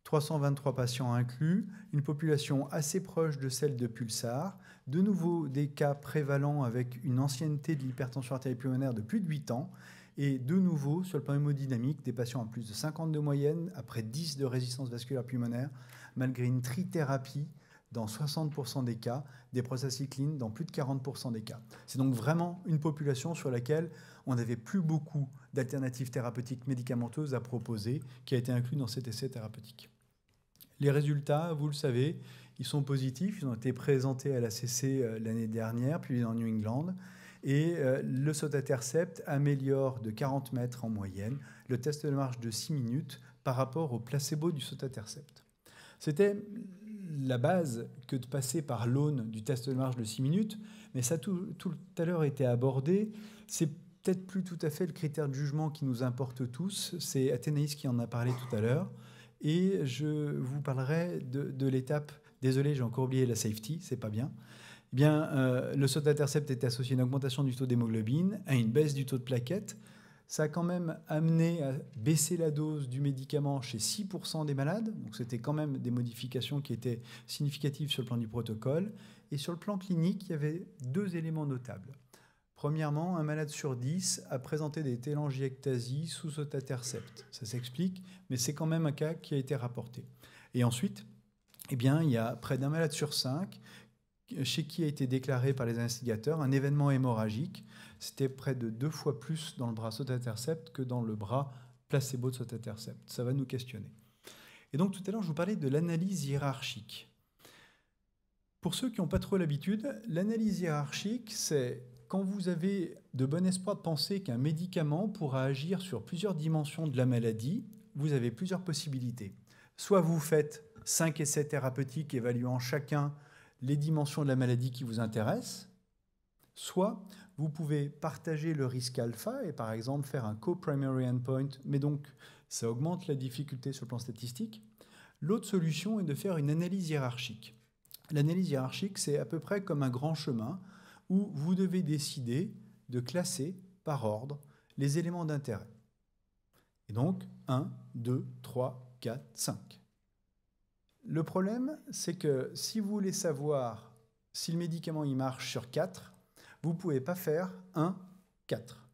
323 patients inclus, une population assez proche de celle de Pulsar, de nouveau des cas prévalents avec une ancienneté de l'hypertension artérielle pulmonaire de plus de 8 ans, et de nouveau, sur le plan hémodynamique, des patients en plus de 50 de moyenne, après 10 de résistance vasculaire pulmonaire, malgré une trithérapie dans 60% des cas, des prostacyclines dans plus de 40% des cas. C'est donc vraiment une population sur laquelle on n'avait plus beaucoup d'alternatives thérapeutiques médicamenteuses à proposer, qui a été inclus dans cet essai thérapeutique. Les résultats, vous le savez, ils sont positifs. Ils ont été présentés à l'ACC l'année dernière, puis dans New England. Et le sotatercept améliore de 40 mètres en moyenne le test de marche de 6 minutes par rapport au placebo du sotatercept. C'était la base que de passer par l'aune du test de marche de 6 minutes, mais ça tout à l'heure été abordé. C'est peut-être plus tout à fait le critère de jugement qui nous importe tous. C'est Athénaïs qui en a parlé tout à l'heure. Et je vous parlerai de l'étape, désolé, j'ai encore oublié la safety, c'est pas bien. Eh bien, le sotatercept était associé à une augmentation du taux d'hémoglobine, à une baisse du taux de plaquettes. Ça a quand même amené à baisser la dose du médicament chez 6% des malades. Donc, c'était quand même des modifications qui étaient significatives sur le plan du protocole. Et sur le plan clinique, il y avait 2 éléments notables. Premièrement, un malade sur 10 a présenté des télangiectasies sous sotatercept. Ça s'explique, mais c'est quand même un cas qui a été rapporté. Et ensuite, eh bien, il y a près d'un malade sur 5 chez qui a été déclaré par les investigateurs un événement hémorragique. C'était près de 2 fois plus dans le bras sotatercept que dans le bras placebo de sotatercept. Ça va nous questionner. Et donc, tout à l'heure, je vous parlais de l'analyse hiérarchique. Pour ceux qui n'ont pas trop l'habitude, l'analyse hiérarchique, c'est quand vous avez de bon espoir de penser qu'un médicament pourra agir sur plusieurs dimensions de la maladie, vous avez plusieurs possibilités. Soit vous faites 5 essais thérapeutiques évaluant chacun les dimensions de la maladie qui vous intéressent, soit vous pouvez partager le risque alpha et par exemple faire un co-primary endpoint, mais donc ça augmente la difficulté sur le plan statistique. L'autre solution est de faire une analyse hiérarchique. L'analyse hiérarchique, c'est à peu près comme un grand chemin où vous devez décider de classer par ordre les éléments d'intérêt. Et donc, 1, 2, 3, 4, 5. Le problème, c'est que si vous voulez savoir si le médicament il marche sur 4, vous ne pouvez pas faire 1, 4.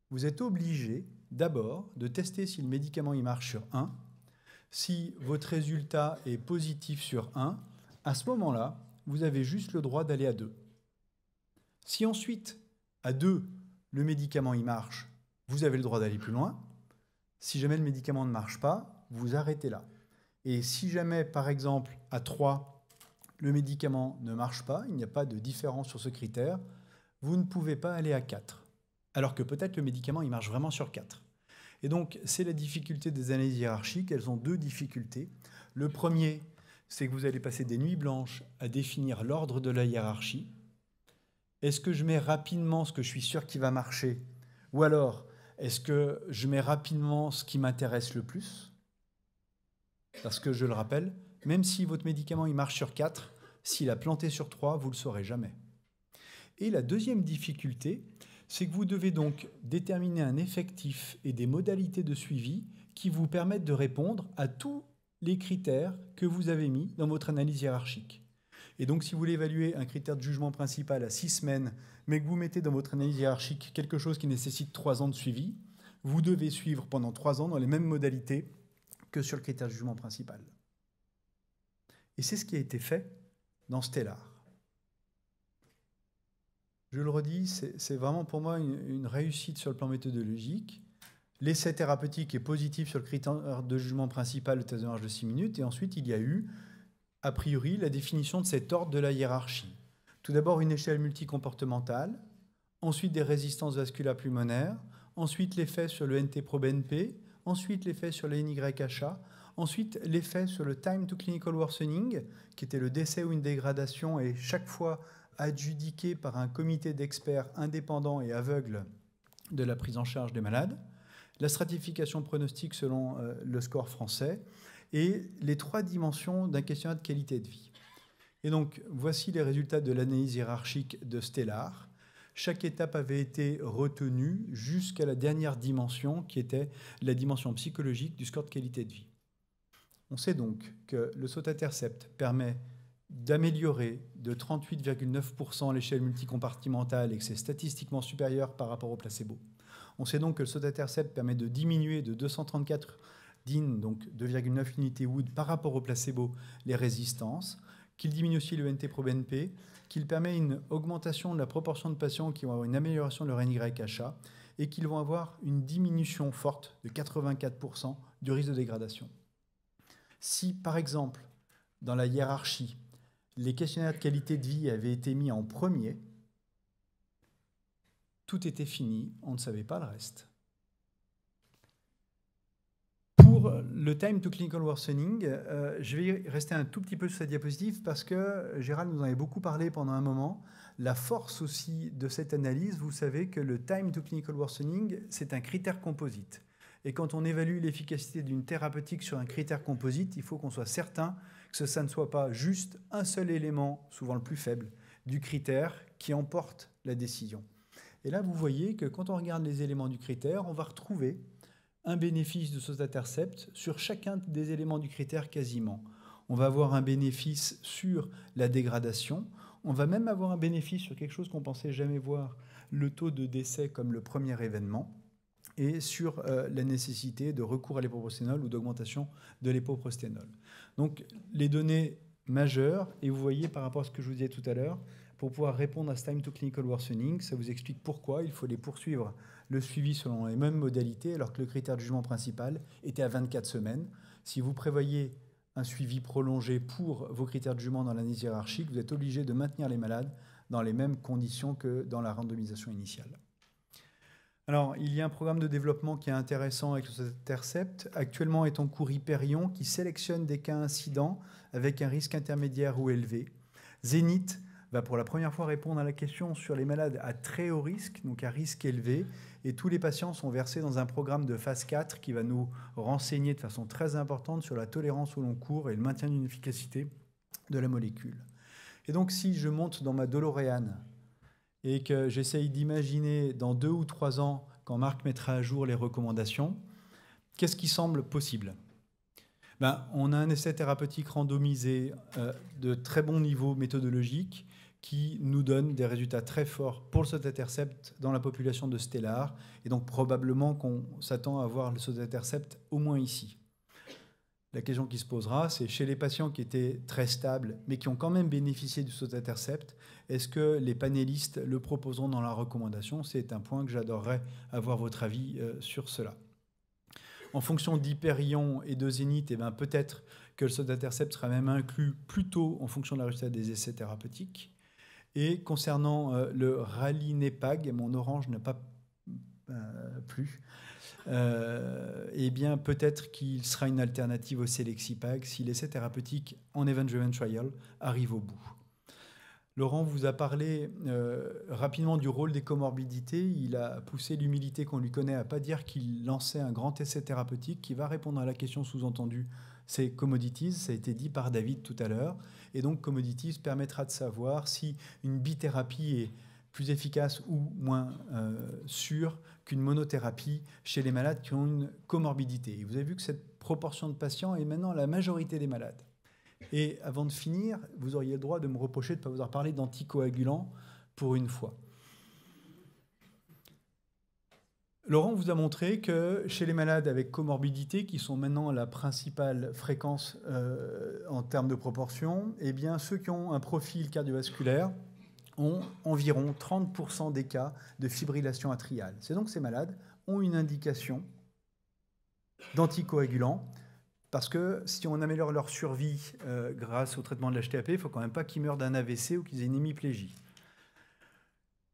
Vous êtes obligé d'abord de tester si le médicament il marche sur 1. Si votre résultat est positif sur 1, à ce moment-là, vous avez juste le droit d'aller à 2. Si ensuite, à 2, le médicament il marche, vous avez le droit d'aller plus loin. Si jamais le médicament ne marche pas, vous arrêtez là. Et si jamais, par exemple, à 3, le médicament ne marche pas, il n'y a pas de différence sur ce critère, vous ne pouvez pas aller à 4. Alors que peut-être le médicament il marche vraiment sur 4. Et donc, c'est la difficulté des analyses hiérarchiques. Elles ont 2 difficultés. Le premier, c'est que vous allez passer des nuits blanches à définir l'ordre de la hiérarchie. Est-ce que je mets rapidement ce que je suis sûr qui va marcher? Ou alors, est-ce que je mets rapidement ce qui m'intéresse le plus? Parce que, je le rappelle, même si votre médicament il marche sur 4, s'il a planté sur 3, vous ne le saurez jamais. Et la deuxième difficulté, c'est que vous devez donc déterminer un effectif et des modalités de suivi qui vous permettent de répondre à tous les critères que vous avez mis dans votre analyse hiérarchique. Et donc, si vous voulez évaluer un critère de jugement principal à 6 semaines, mais que vous mettez dans votre analyse hiérarchique quelque chose qui nécessite 3 ans de suivi, vous devez suivre pendant 3 ans dans les mêmes modalités que sur le critère de jugement principal. Et c'est ce qui a été fait dans Stellar. Je le redis, c'est vraiment pour moi une réussite sur le plan méthodologique. L'essai thérapeutique est positif sur le critère de jugement principal, le test de marche de 6 minutes. Et ensuite, il y a eu, a priori, la définition de cet ordre de la hiérarchie. Tout d'abord, une échelle multicomportementale, ensuite des résistances vasculaires pulmonaires, ensuite l'effet sur le NT-proBNP, ensuite l'effet sur les NYHA, ensuite l'effet sur le time to clinical worsening, qui était le décès ou une dégradation, et chaque fois adjudiqué par un comité d'experts indépendants et aveugles de la prise en charge des malades, la stratification pronostique selon le score français, et les 3 dimensions d'un questionnaire de qualité de vie. Et donc, voici les résultats de l'analyse hiérarchique de Stellar. Chaque étape avait été retenue jusqu'à la dernière dimension, qui était la dimension psychologique du score de qualité de vie. On sait donc que le sotatercept permet d'améliorer de 38,9% l'échelle multicompartimentale et que c'est statistiquement supérieur par rapport au placebo. On sait donc que le sotatercept permet de diminuer de 234 DIN, donc 2,9 unités Wood, par rapport au placebo, les résistances, qu'il diminue aussi le NT-proBNP, qu'il permet une augmentation de la proportion de patients qui vont avoir une amélioration de leur NYHA et qu'ils vont avoir une diminution forte de 84% du risque de dégradation. Si, par exemple, dans la hiérarchie, les questionnaires de qualité de vie avaient été mis en premier, tout était fini, on ne savait pas le reste. Pour le time to clinical worsening, je vais rester un tout petit peu sur cette diapositive parce que Gérald nous en avait beaucoup parlé pendant un moment. La force aussi de cette analyse, vous savez que le time to clinical worsening, c'est un critère composite. Et quand on évalue l'efficacité d'une thérapeutique sur un critère composite, il faut qu'on soit certain que ça ne soit pas juste un seul élément, souvent le plus faible, du critère qui emporte la décision. Et là, vous voyez que quand on regarde les éléments du critère, on va retrouver un bénéfice de sotatercept sur chacun des éléments du critère quasiment. On va avoir un bénéfice sur la dégradation. On va même avoir un bénéfice sur quelque chose qu'on ne pensait jamais voir, le taux de décès comme le premier événement, et sur la nécessité de recours à l'époprosténol ou d'augmentation de l'époprosténol. Donc, les données majeures, et vous voyez par rapport à ce que je vous disais tout à l'heure, pour pouvoir répondre à ce time to clinical worsening, ça vous explique pourquoi il faut les poursuivre le suivi selon les mêmes modalités, alors que le critère de jugement principal était à 24 semaines. Si vous prévoyez un suivi prolongé pour vos critères de jugement dans l'analyse hiérarchique, vous êtes obligé de maintenir les malades dans les mêmes conditions que dans la randomisation initiale. Alors, il y a un programme de développement qui est intéressant avec le sotatercept. Actuellement est en cours Hyperion, qui sélectionne des cas incidents avec un risque intermédiaire ou élevé. Zénith va pour la première fois répondre à la question sur les malades à très haut risque, donc à risque élevé, et tous les patients sont versés dans un programme de phase 4 qui va nous renseigner de façon très importante sur la tolérance au long cours et le maintien d'une efficacité de la molécule. Et donc, si je monte dans ma DeLorean et que j'essaye d'imaginer dans 2 ou 3 ans, quand Marc mettra à jour les recommandations, qu'est-ce qui semble possible ? On a un essai thérapeutique randomisé de très bon niveau méthodologique qui nous donne des résultats très forts pour le sotatercept dans la population de Stellar. Et donc probablement qu'on s'attend à voir le sotatercept au moins ici. La question qui se posera, c'est chez les patients qui étaient très stables, mais qui ont quand même bénéficié du sotatercept, est-ce que les panélistes le proposeront dans la recommandation ? C'est un point que j'adorerais avoir votre avis sur cela. En fonction d'Hyperion et de Zénith, peut-être que le sotatercept sera même inclus plus tôt en fonction de la résultat des essais thérapeutiques. Et concernant le Ralinepag, mon orange n'a pas plu, peut-être qu'il sera une alternative au Selexipag si l'essai thérapeutique en event-driven trial arrive au bout. Laurent vous a parlé rapidement du rôle des comorbidités. Il a poussé l'humilité qu'on lui connaît à ne pas dire qu'il lançait un grand essai thérapeutique qui va répondre à la question sous-entendue. C'est commodities, ça a été dit par David tout à l'heure. Et donc commodities permettra de savoir si une bithérapie est plus efficace ou moins sûre qu'une monothérapie chez les malades qui ont une comorbidité. Et vous avez vu que cette proportion de patients est maintenant la majorité des malades. Et avant de finir, vous auriez le droit de me reprocher de ne pas vous avoir parlé d'anticoagulants pour une fois. Laurent vous a montré que chez les malades avec comorbidité, qui sont maintenant la principale fréquence en termes de proportion, ceux qui ont un profil cardiovasculaire ont environ 30% des cas de fibrillation atriale. C'est donc ces malades ont une indication d'anticoagulants. Parce que si on améliore leur survie grâce au traitement de l'HTAP, il ne faut quand même pas qu'ils meurent d'un AVC ou qu'ils aient une hémiplégie.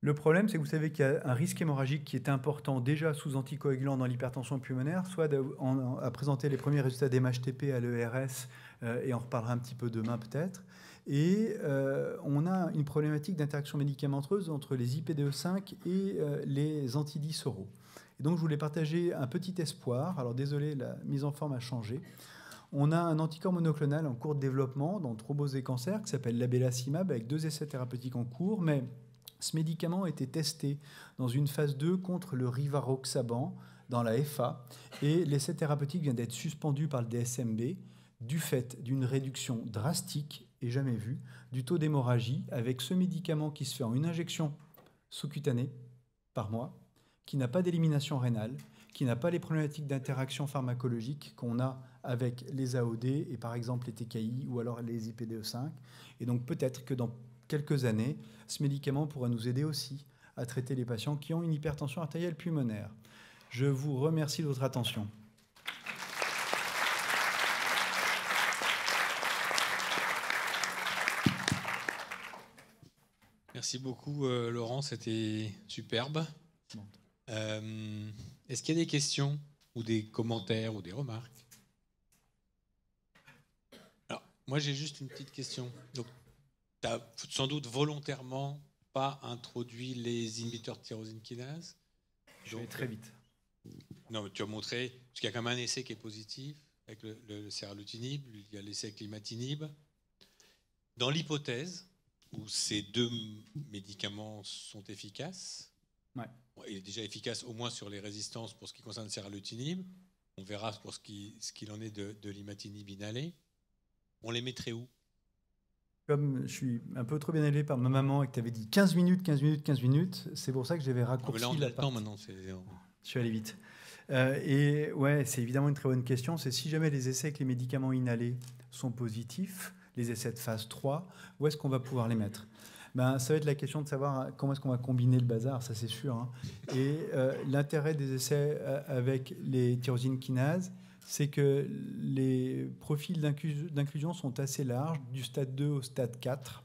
Le problème, c'est que vous savez qu'il y a un risque hémorragique qui est important déjà sous anticoagulant dans l'hypertension pulmonaire, soit à présenter les premiers résultats d'MHTP à l'ERS, et on reparlera un petit peu demain peut-être. Et on a une problématique d'interaction médicamenteuse entre les IPDE5 et les antidis oraux. Et donc je voulais partager un petit espoir. Alors désolé, la mise en forme a changé. On a un anticorps monoclonal en cours de développement dans thrombose et cancer qui s'appelle l'abelacimab avec 2 essais thérapeutiques en cours, mais ce médicament a été testé dans une phase 2 contre le rivaroxaban dans la FA et l'essai thérapeutique vient d'être suspendu par le DSMB du fait d'une réduction drastique et jamais vue du taux d'hémorragie avec ce médicament qui se fait en une injection sous-cutanée par mois, qui n'a pas d'élimination rénale, qui n'a pas les problématiques d'interaction pharmacologique qu'on a avec les AOD et par exemple les TKI ou alors les IPDE5. Et donc peut-être que dans quelques années, ce médicament pourra nous aider aussi à traiter les patients qui ont une hypertension artérielle pulmonaire. Je vous remercie de votre attention. Merci beaucoup Laurent, c'était superbe. Est-ce qu'il y a des questions ou des commentaires ou des remarques? Alors, moi j'ai juste une petite question. Donc, tu n'as sans doute volontairement pas introduit les inhibiteurs de tyrosine kinase. Je vais très vite. Non, mais tu as montré, parce qu'il y a quand même un essai qui est positif avec le seralutinib, il y a l'essai avec l'imatinib. Dans l'hypothèse où ces 2 médicaments sont efficaces, ouais. Il est déjà efficace au moins sur les résistances pour ce qui concerne le seralutinib. On verra pour ce qu'il en est de l'imatinib inhalé. On les mettrait où? Comme je suis un peu trop bien élevé par ma maman et que tu avais dit 15 minutes, 15 minutes, 15 minutes, c'est pour ça que j'avais raccourci. Là, on a le temps maintenant. Je suis allé vite. Et ouais, c'est évidemment une très bonne question. C'est si jamais les essais avec les médicaments inhalés sont positifs, les essais de phase 3, où est-ce qu'on va pouvoir les mettre? Ben, ça va être la question de savoir comment est-ce qu'on va combiner le bazar, ça c'est sûr. Hein. Et l'intérêt des essais avec les tyrosines kinases, c'est que les profils d'inclusion sont assez larges, du stade 2 au stade 4,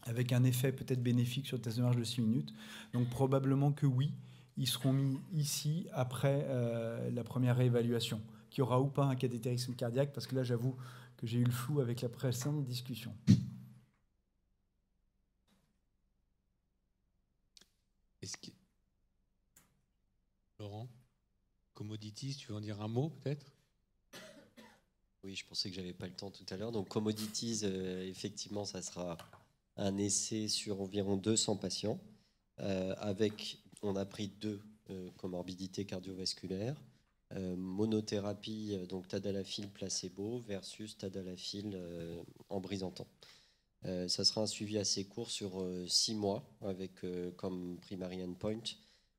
avec un effet peut-être bénéfique sur le test de marche de 6 minutes. Donc probablement que oui, ils seront mis ici après la première réévaluation, qu'il y aura ou pas un cathétérisme cardiaque, parce que là j'avoue que j'ai eu le flou avec la précédente discussion. Est-ce que... Laurent, commodities, tu veux en dire un mot peut-être? Oui, je pensais que j'avais pas le temps tout à l'heure. Donc commodities, effectivement, ça sera un essai sur environ 200 patients. On a pris 2 comorbidités cardiovasculaires. Monothérapie, donc tadalafil placebo versus tadalafil en brisantant. Ça sera un suivi assez court sur 6 mois avec comme primary endpoint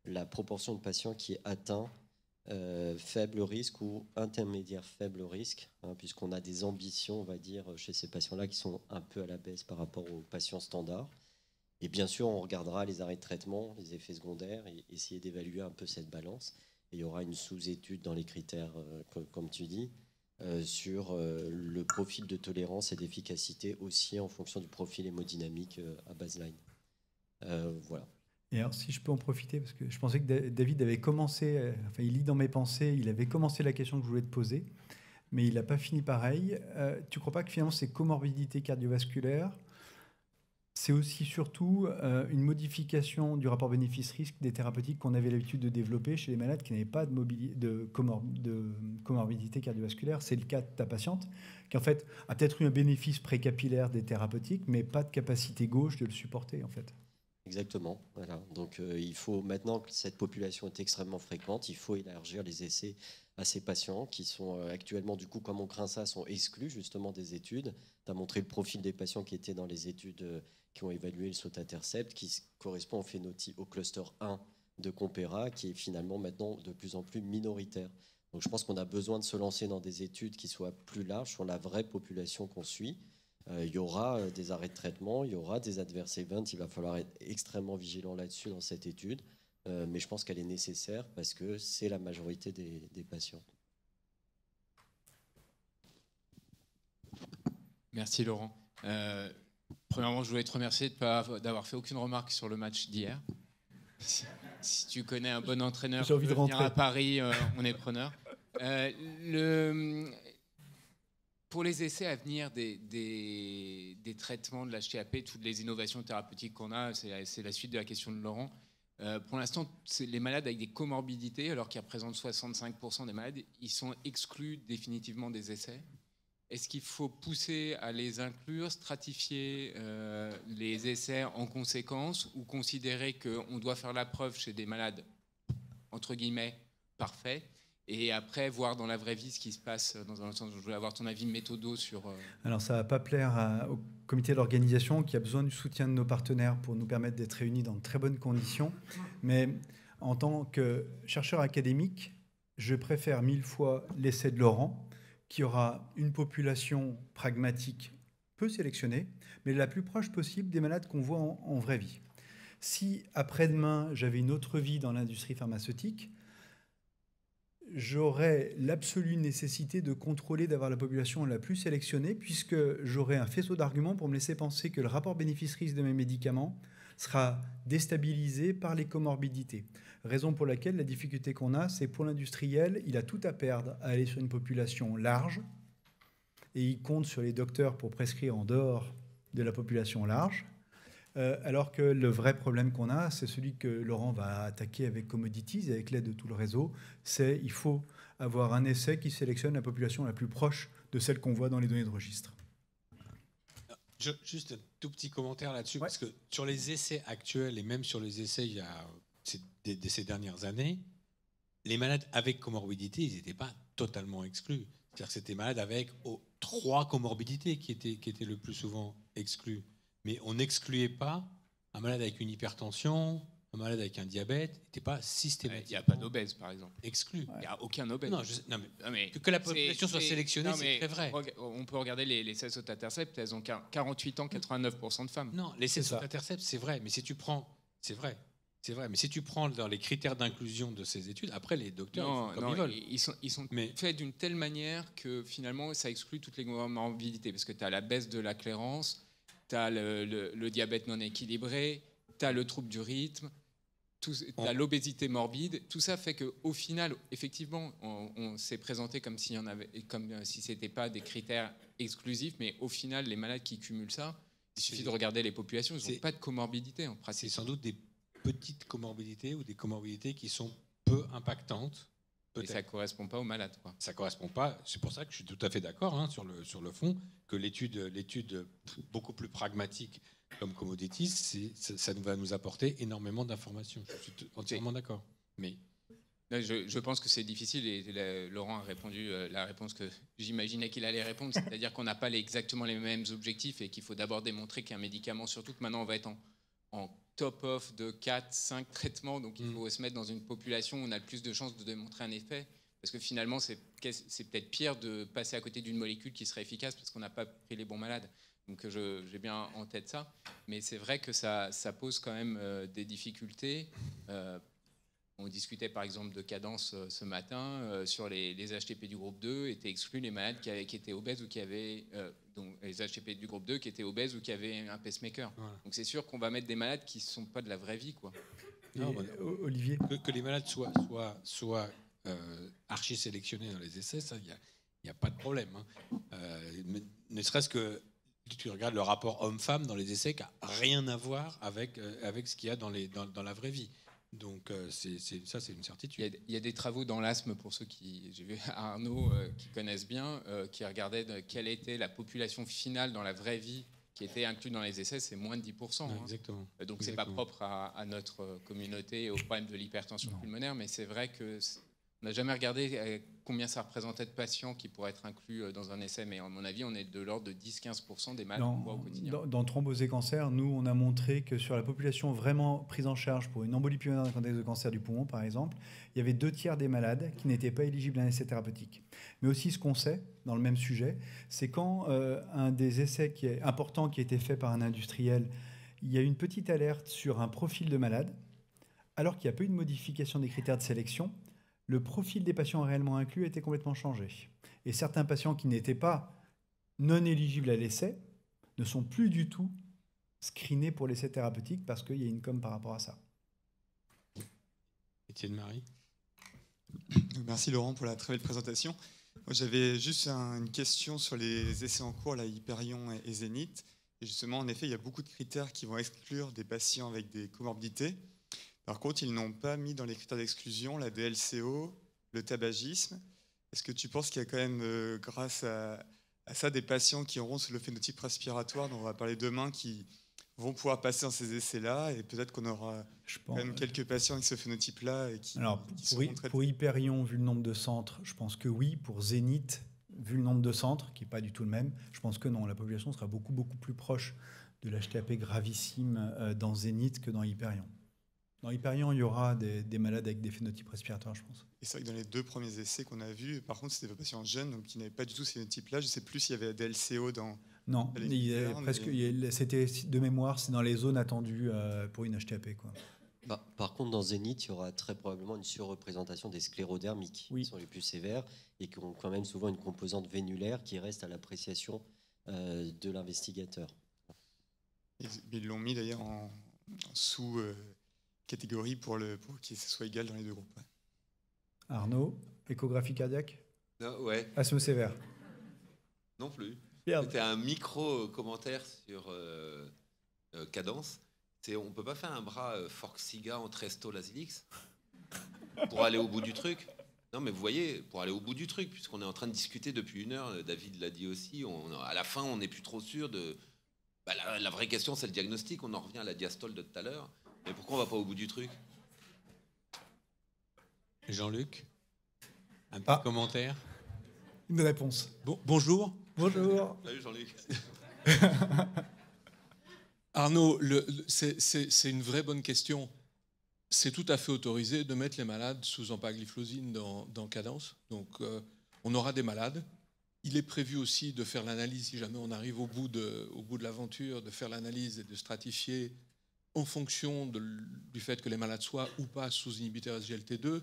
la proportion de patients qui est atteint faible risque ou intermédiaire faible risque, hein, puisqu'on a des ambitions, on va dire, chez ces patients-là qui sont un peu à la baisse par rapport aux patients standards. Et bien sûr, on regardera les arrêts de traitement, les effets secondaires et essayer d'évaluer un peu cette balance. Et il y aura une sous-étude dans les critères, comme tu dis, sur le profil de tolérance et d'efficacité aussi en fonction du profil hémodynamique à baseline. Voilà. Et alors, si je peux en profiter, parce que je pensais que David avait commencé, enfin, il lit dans mes pensées, il avait commencé la question que je voulais te poser, mais il n'a pas fini pareil. Tu ne crois pas que finalement ces comorbidités cardiovasculaires, c'est aussi surtout une modification du rapport bénéfice-risque des thérapeutiques qu'on avait l'habitude de développer chez les malades qui n'avaient pas de comorbidité cardiovasculaire? C'est le cas de ta patiente, qui en fait a peut-être eu un bénéfice précapillaire des thérapeutiques, mais pas de capacité gauche de le supporter en fait. Exactement. Voilà. Donc il faut, maintenant que cette population est extrêmement fréquente, il faut élargir les essais à ces patients qui sont actuellement, du coup, comme on craint ça, sont exclus justement des études. Tu as montré le profil des patients qui étaient dans les études qui ont évalué le sotatercept, qui correspond au phénotype, au cluster 1 de Compera, qui est finalement maintenant de plus en plus minoritaire. Donc je pense qu'on a besoin de se lancer dans des études qui soient plus larges sur la vraie population qu'on suit. Il y aura des arrêts de traitement, il y aura des adverse events, il va falloir être extrêmement vigilant là-dessus dans cette étude, mais je pense qu'elle est nécessaire parce que c'est la majorité des patients. Merci Laurent. Premièrement, je voulais te remercier d'avoir fait aucune remarque sur le match d'hier. Si tu connais un bon entraîneur qui veut venir à Paris, on est preneur. Pour les essais à venir des traitements de l'HTAP, toutes les innovations thérapeutiques qu'on a, c'est la suite de la question de Laurent. Pour l'instant, les malades avec des comorbidités, alors qu'ils représentent 65% des malades, ils sont exclus définitivement des essais. Est-ce qu'il faut pousser à les inclure, stratifier les essais en conséquence, ou considérer qu'on doit faire la preuve chez des malades, entre guillemets, parfaits, et après voir dans la vraie vie ce qui se passe dans un autre sens? Je voulais avoir ton avis méthodo sur... Alors ça ne va pas plaire au comité d'organisation qui a besoin du soutien de nos partenaires pour nous permettre d'être réunis dans de très bonnes conditions. Mais en tant que chercheur académique, je préfère 1000 fois l'essai de Laurent, qui aura une population pragmatique peu sélectionnée, mais la plus proche possible des malades qu'on voit en vraie vie. Si après-demain, j'avais une autre vie dans l'industrie pharmaceutique, j'aurais l'absolue nécessité de contrôler, d'avoir la population la plus sélectionnée, puisque j'aurais un faisceau d'arguments pour me laisser penser que le rapport bénéfice-risque de mes médicaments sera déstabilisé par les comorbidités. Raison pour laquelle la difficulté qu'on a, c'est pour l'industriel, il a tout à perdre à aller sur une population large, et il compte sur les docteurs pour prescrire en dehors de la population large, alors que le vrai problème qu'on a, c'est celui que Laurent va attaquer avec Commodities, avec l'aide de tout le réseau, c'est qu'il faut avoir un essai qui sélectionne la population la plus proche de celle qu'on voit dans les données de registre. Juste un tout petit commentaire là-dessus, parce que sur les essais actuels, et même sur les essais il y a ces dernières années, les malades avec comorbidité, ils n'étaient pas totalement exclus. C'est-à-dire que c'était malades avec 3 comorbidités qui étaient le plus souvent exclus. Mais on n'excluait pas un malade avec une hypertension, un malade avec un diabète, n'était pas systématiquement. Il n'y a pas d'obèse, par exemple. Exclu. Il n'y a aucun obèse. Non, mais que la population soit sélectionnée, c'est très vrai. On peut regarder les césotaterceptes, elles ont 48 ans, 89% de femmes. Non, les césotaterceptes, c'est vrai, mais si tu prends... C'est vrai. Mais si tu prends dans les critères d'inclusion de ces études, après les docteurs ils font comme ils veulent. Ils sont faits d'une telle manière que finalement ça exclut toutes les comorbidités, parce que tu as la baisse de la clairance, tu as le diabète non équilibré, tu as le trouble du rythme, tu as l'obésité morbide. Tout ça fait qu'au final, effectivement, on s'est présenté comme si ce n'était pas des critères exclusifs, mais au final, les malades qui cumulent ça, il suffit de regarder les populations, ils n'ont pas de comorbidité en pratique. C'est sans doute des petites comorbidités ou des comorbidités qui sont peu impactantes. Et ça ne correspond pas aux malades, quoi. Ça ne correspond pas. C'est pour ça que je suis tout à fait d'accord sur le fond, que l'étude beaucoup plus pragmatique comme Commodities, ça va nous apporter énormément d'informations. Je suis entièrement d'accord. Mais je pense que c'est difficile, et Laurent a répondu la réponse que j'imaginais qu'il allait répondre, c'est-à-dire qu'on n'a pas exactement les mêmes objectifs et qu'il faut d'abord démontrer qu'un médicament, surtout que maintenant on va être en top-off de 4-5 traitements, donc il faut se mettre dans une population où on a le plus de chances de démontrer un effet, parce que finalement c'est peut-être pire de passer à côté d'une molécule qui serait efficace parce qu'on n'a pas pris les bons malades. Donc j'ai bien en tête ça, mais c'est vrai que ça pose quand même des difficultés. On discutait par exemple de cadence ce matin sur les HTP du groupe 2, étaient exclus les malades qui étaient obèses ou qui avaient donc les HTP du groupe 2 qui étaient obèses ou qui avaient un pacemaker. Voilà. Donc c'est sûr qu'on va mettre des malades qui ne sont pas de la vraie vie, quoi. Non, Olivier, que les malades soient archi sélectionnés dans les essais, ça il n'y a pas de problème. Ne serait-ce que tu regardes le rapport homme-femme dans les essais qui n'a rien à voir avec ce qu'il y a dans la vraie vie. Donc ça, c'est une certitude. Il y a des travaux dans l'asthme, pour ceux j'ai vu Arnaud qui connaissent bien, qui regardaient quelle était la population finale dans la vraie vie qui était incluse dans les essais, c'est moins de 10%. Ouais, exactement. Donc c'est pas propre à notre communauté et au problème de l'hypertension pulmonaire, mais c'est vrai que on n'a jamais regardé combien ça représentait de patients qui pourraient être inclus dans un essai, mais à mon avis, on est de l'ordre de 10-15% des malades qu'on voit au quotidien. Dans Thrombose et cancer, nous, on a montré que sur la population vraiment prise en charge pour une embolie pulmonaire dans le contexte de cancer du poumon, par exemple, il y avait 2/3 des malades qui n'étaient pas éligibles à un essai thérapeutique. Mais aussi, ce qu'on sait, dans le même sujet, c'est quand un des essais important qui a été fait par un industriel, il y a une petite alerte sur un profil de malade, alors qu'il n'y a pas eu de modification des critères de sélection, le profil des patients réellement inclus a été complètement changé. Et certains patients qui n'étaient pas non éligibles à l'essai ne sont plus du tout screenés pour l'essai thérapeutique parce qu'il y a une com par rapport à ça. Étienne Marie. Merci Laurent pour la très belle présentation. J'avais juste une question sur les essais en cours, la Hyperion et Zénith. Et justement, en effet, il y a beaucoup de critères qui vont exclure des patients avec des comorbidités. Par contre, ils n'ont pas mis dans les critères d'exclusion la DLCO, le tabagisme. Est-ce que tu penses qu'il y a quand même, grâce à ça, des patients qui auront le phénotype respiratoire dont on va parler demain, qui vont pouvoir passer dans ces essais-là, et peut-être qu'on aura quand même quelques patients avec ce phénotype-là et qui seront traités. Pour Hyperion, vu le nombre de centres, je pense que oui. Pour Zénith, vu le nombre de centres, qui n'est pas du tout le même, je pense que non. La population sera beaucoup, beaucoup plus proche de l'HTAP gravissime dans Zénith que dans Hyperion. Dans Hyperion, il y aura des malades avec des phénotypes respiratoires, je pense. Et c'est vrai que dans les 2 premiers essais qu'on a vus, par contre, c'était des patients jeunes donc qui n'avaient pas du tout ces phénotypes-là. Je ne sais plus s'il y avait des LCO dans... Non, c'était de mémoire, c'est dans les zones attendues pour une HTAP, quoi. Par contre, dans Zénith, il y aura très probablement une surreprésentation des sclérodermiques, qui sont les plus sévères et qui ont quand même souvent une composante vénulaire qui reste à l'appréciation de l'investigateur. Ils l'ont mis d'ailleurs en sous-catégorie pour que ce soit égal dans les 2 groupes. Ouais. Arnaud, échographie cardiaque? Non, ouais. Asthme sévère? Non plus. Merde. C'était un micro-commentaire sur Cadence. On ne peut pas faire un bras Forxiga entre Esto Lazilix pour aller au bout du truc. Non, mais vous voyez, pour aller au bout du truc, puisqu'on est en train de discuter depuis 1 heure, David l'a dit aussi, à la fin, on n'est plus trop sûr de... la vraie question, c'est le diagnostic. On en revient à la diastole de tout à l'heure. Mais pourquoi on ne va pas au bout du truc? Jean-Luc, un petit commentaire? Une réponse. Bonjour. Bonjour. Salut Jean-Luc. Arnaud, c'est une vraie bonne question. C'est tout à fait autorisé de mettre les malades sous empagliflozine dans Cadence. Donc, on aura des malades. Il est prévu aussi de faire l'analyse, si jamais on arrive au bout de l'aventure, de faire l'analyse et de stratifier en fonction du fait que les malades soient ou pas sous inhibiteur SGLT2.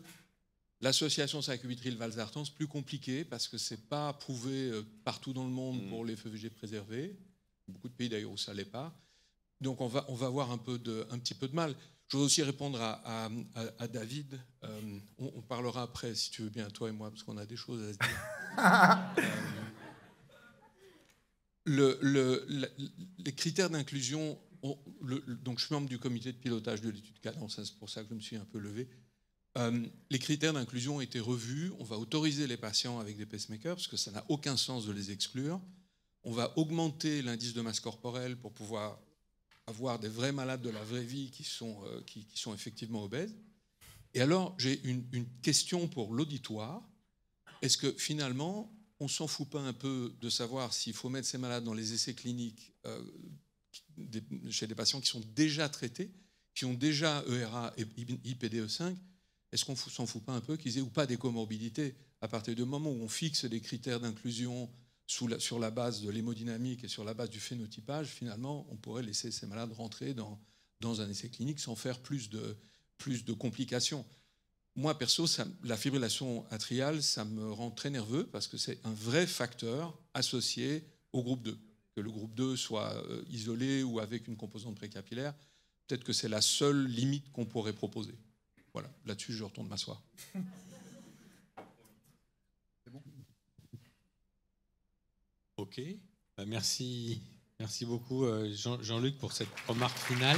L'association sacubitril/valsartan, c'est plus compliqué parce que ce n'est pas approuvé partout dans le monde pour les FEVG préservés. Beaucoup de pays d'ailleurs où ça ne l'est pas. Donc on va avoir un petit peu de mal. Je voudrais aussi répondre à David. On parlera après, si tu veux bien, toi et moi, parce qu'on a des choses à se dire. Les critères d'inclusion, donc je suis membre du comité de pilotage de l'étude Cadence, c'est pour ça que je me suis un peu levé. Les critères d'inclusion ont été revus. On va autoriser les patients avec des pacemakers, parce que ça n'a aucun sens de les exclure. On va augmenter l'indice de masse corporelle pour pouvoir avoir des vrais malades de la vraie vie qui sont effectivement obèses. Et alors, j'ai une question pour l'auditoire. Est-ce que finalement, on ne s'en fout pas un peu de savoir s'il faut mettre ces malades dans les essais cliniques chez des patients qui sont déjà traités, qui ont déjà ERA et IPDE5? Est-ce qu'on ne s'en fout pas un peu qu'ils aient ou pas des comorbidités? À partir du moment où on fixe des critères d'inclusion sur la base de l'hémodynamique et sur la base du phénotypage, finalement, on pourrait laisser ces malades rentrer dans un essai clinique sans faire plus de complications. Moi, perso, la fibrillation atriale, ça me rend très nerveux parce que c'est un vrai facteur associé au groupe 2. Que le groupe 2 soit isolé ou avec une composante précapillaire, peut-être que c'est la seule limite qu'on pourrait proposer. Voilà, là-dessus, je retourne m'asseoir. C'est bon? Ok, merci beaucoup Jean-Luc pour cette remarque finale.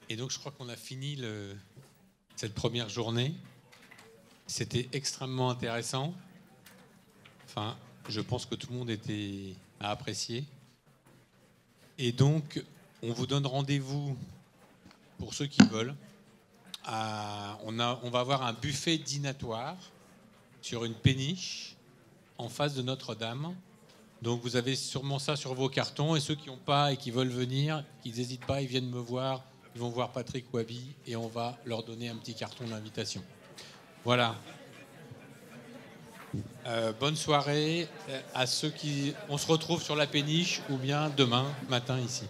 Et donc je crois qu'on a fini cette première journée. C'était extrêmement intéressant. Enfin, je pense que tout le monde a apprécié. Et donc, on vous donne rendez-vous pour ceux qui veulent. On va avoir un buffet dînatoire sur une péniche en face de Notre-Dame. Donc vous avez sûrement ça sur vos cartons. Et ceux qui n'ont pas et qui veulent venir, ils n'hésitent pas, ils viennent me voir. Ils vont voir Patrick Wabi et on va leur donner un petit carton d'invitation. Voilà. Bonne soirée à ceux qui... On se retrouve sur la péniche ou bien demain matin ici.